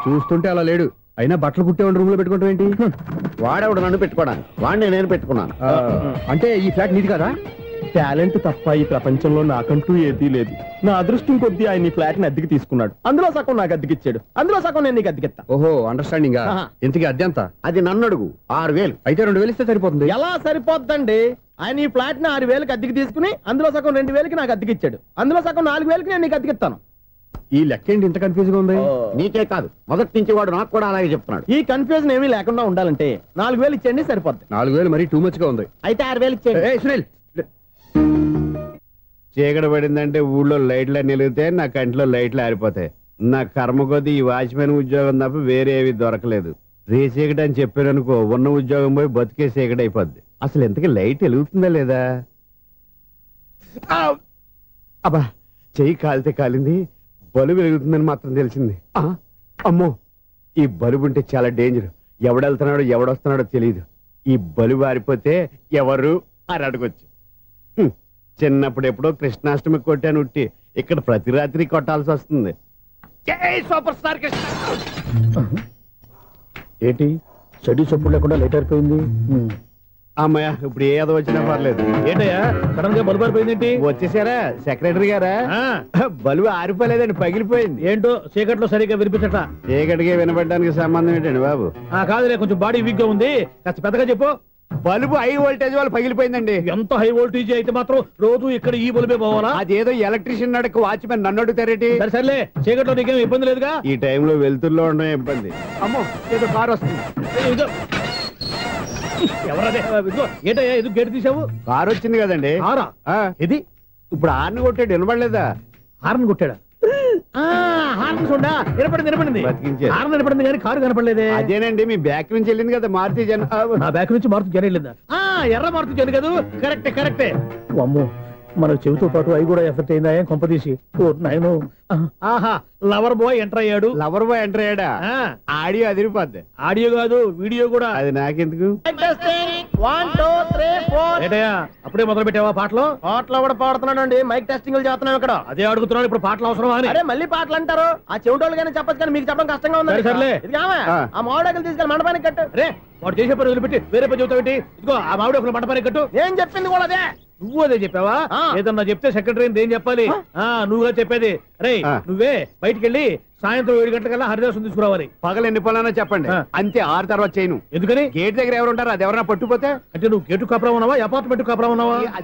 చూస్తుంటే అలా లేడు. అయినా బట్టలు కుట్టేవాడి రూమ్ లో పెట్టుకుంటాం ఏంటి? వాడెవడు నన్ను పెట్టుకోవడానికి వాడిని నేను పెట్టుకున్నాను. అంటే ఈ ఫ్లాట్ నీది కదా? టాలెంట్ తప్ప ఈ ప్రపంచంలో నాకంటూ ఏదీ లేదు. నా అదృష్టం కొద్దీ ఆయన ఈ ఫ్లాట్ ని అద్దెకి తీసుకున్నాడు. అందులో సగం నాకు అద్దెకిచ్చాడు, అందులో సగం నేను నీకు అద్దెకిస్తా. ఓహో, అండర్స్టాండింగ్. ఇంతకీ అద్దె ఎంత? అది నన్ను అడుగు. 6,000. అయితే 2,000 ఇస్తే సరిపోతుంది. ఎలా సరిపోద్దండి? ఆయన ఈ ఫ్లాట్ ని 6,000కి అద్దెకి తీసుకుని అందులో సగం 2,000కి నాకు అద్దెకిచ్చాడు, అందులో సగం 4,000కి నేను నీకు అద్దెకిస్తాను. ఈ లెక్క ఏంటి ఇంత కన్ఫ్యూజ్ గా ఉంది? నీకే కాదు, మొదటి నుంచి వాడు నాకు కూడా అలాగే చెప్తున్నాడు. ఈ కన్ఫ్యూజన్ ఏమీ లేకుండా ఉండాలంటే 4,000 ఇచ్చేయండి, సరిపోద్ది. 4,000 మరీ టూ మచ్ గా ఉంది. అయితే 6,000 ఇచ్చేయండి. సునీల్, చీకటి పడిందంటే ఊళ్ళో లైట్లు అన్ని వెలిగితే నా కంటిలో లైట్లు ఆరిపోతాయి. నా కర్మ కొద్దీ ఈ వాచ్మెన్ ఉద్యోగం తప్ప వేరే ఏవి దొరకలేదు. రేచీకటి అని చెప్పారనుకో, ఉన్న ఉద్యోగం పోయి బతికే చీకటి అయిపోద్ది. అసలు ఎంతకీ లైట్ వెలుగుతుందా లేదా? అబ్బా, చెయ్యి కాలితే కాలింది, బలుబు వెలుగుతుందని మాత్రం తెలిసింది. అమ్మో, ఈ బలుబు ఉంటే చాలా డేంజర్. ఎవడెళ్తున్నాడో ఎవడొస్తున్నాడో తెలియదు. ఈ బలుబు ఆరిపోతే ఎవరు అని అడగొచ్చు. చిన్నప్పుడు ఎప్పుడో కృష్ణాష్టమి కొట్టాను ఉట్టి, ఇక్కడ ప్రతి రాత్రి కొట్టాల్సి వస్తుంది. Super star Krishna. ఏంటి చెడు చెప్పుడు లేకుండా లేట్ అయిపోయింది? అమ్మయ్య, ఇప్పుడు ఏదో వచ్చినా పర్లేదు. ఏంటయ్యా సడన్ గా బల్బు ఆరిపోయింది? వచ్చేసారా సెక్రటరీ గారా? బలుబు ఆరిపోలేదండి, పగిలిపోయింది. ఏంటో చీకట్లో సరిగ్గా వినిపించట. చీకటిగా వినపడడానికి సంబంధం ఏంటండి బాబు? కాదులే, కొంచెం బాడీ వీక్ గా ఉంది, కాస్త పెద్దగా చెప్పు. బల్బు హై వోల్టేజ్ వాళ్ళు పగిలిపోయిందండి. ఎంత హై వోల్టేజ్ అయితే మాత్రం రోజు ఇక్కడ ఈ బల్బే పోవాలా? అదేదో ఎలక్ట్రీషియన్ అడగ వాచ్మెన్ నన్ను అడుగుతారేటి? సర్లే, చీకట్లో నీకేం ఇబ్బంది లేదుగా? ఈ టైంలో వెళ్తుల్లో ఉండడం ఇబ్బంది. అమ్మో, ఏదో కారు వస్తుంది. ఎవరదే? ఏంటయ్యా ఎందుకు గేటు తీసావు? కారు వచ్చింది కదండి. కారా? ఇది ఇప్పుడు హార్న్ కొట్టాడు, వినపడలేదా? హార్న్ కొట్టాడా? హార్న్ చూడా వినపడింది. బతికించాడు. హార్న్ వినపడింది కానీ కారు కనపడలేదే. అదేనండి, మీ బ్యాక్ నుంచి వెళ్ళింది కదా మారుతి జన. నా బ్యాక్ నుంచి మారుతి జన వెళ్ళిందా? ఎర్ర మారుతి జన కదా? కరెక్టే. అమ్మో, మనకు చెవితో పాటు అవి కూడా ఎఫెక్ట్ అయిందా? ఏం కొంపదీసి? నాయను, ఆహా, లవర్ బాయ్ ఎంటర్ అయ్యాడు. లవర్ బాయ్ ఎంటర్ అయ్యాడా? ఆడియో అదిరిపోద్ది. ఆడియో కాదు, వీడియో కూడా. అది నాకెందుకు? 1 2 3 4. ఏంటయ్యా అప్పుడే మొదలు పెట్టావా పాటలు? పాటలు కూడా పాడుతున్నాడు అండి, మైక్ టెస్టింగ్ చేస్తున్నాం ఇక్కడ. అదే అడుగుతున్నాడు, ఇప్పుడు పాటలు అవసరమా అని. అరే మళ్ళీ పాటలు అంటారు, ఆ చెవిటోళ్ళు కానీ చెప్పచ్చు కానీ మీకు చెప్పడం కష్టంగా ఉంది. సర్లే, ఆ మామిడాకులు తీసుకెళ్ళి మండపానికి కట్టు. రే, వాడు చేసే పని వదిలిపెట్టి వేరే పని చెబుతావు. ఇదిగో ఆ మామిడి ఒకరు మండపానికి కట్టు. ఏం చెప్పింది కూడా అదే. నువ్వు అదే చెప్పావా? ఏదన్నా చెప్తే సెక్రటరీ ఏం చెప్పాలి? నువ్వుగా చెప్పేది. రే, నువ్వే బయటికి వెళ్ళి సాయంత్రం 7 గంటలకల్లా హరిదాసు తీసుకురావాలి. పగలు ఎన్ని పనులన్నా చెప్పండి, అంతే. 6 తర్వాత చేయను. ఎందుకని? గేట్ దగ్గర ఎవరు ఉంటారు, అది ఎవరన్నా పట్టుపోతే. అంటే నువ్వు గేటు కాపురం ఉన్నావా, అపార్ట్మెంట్ కాపురం ఉన్నావా?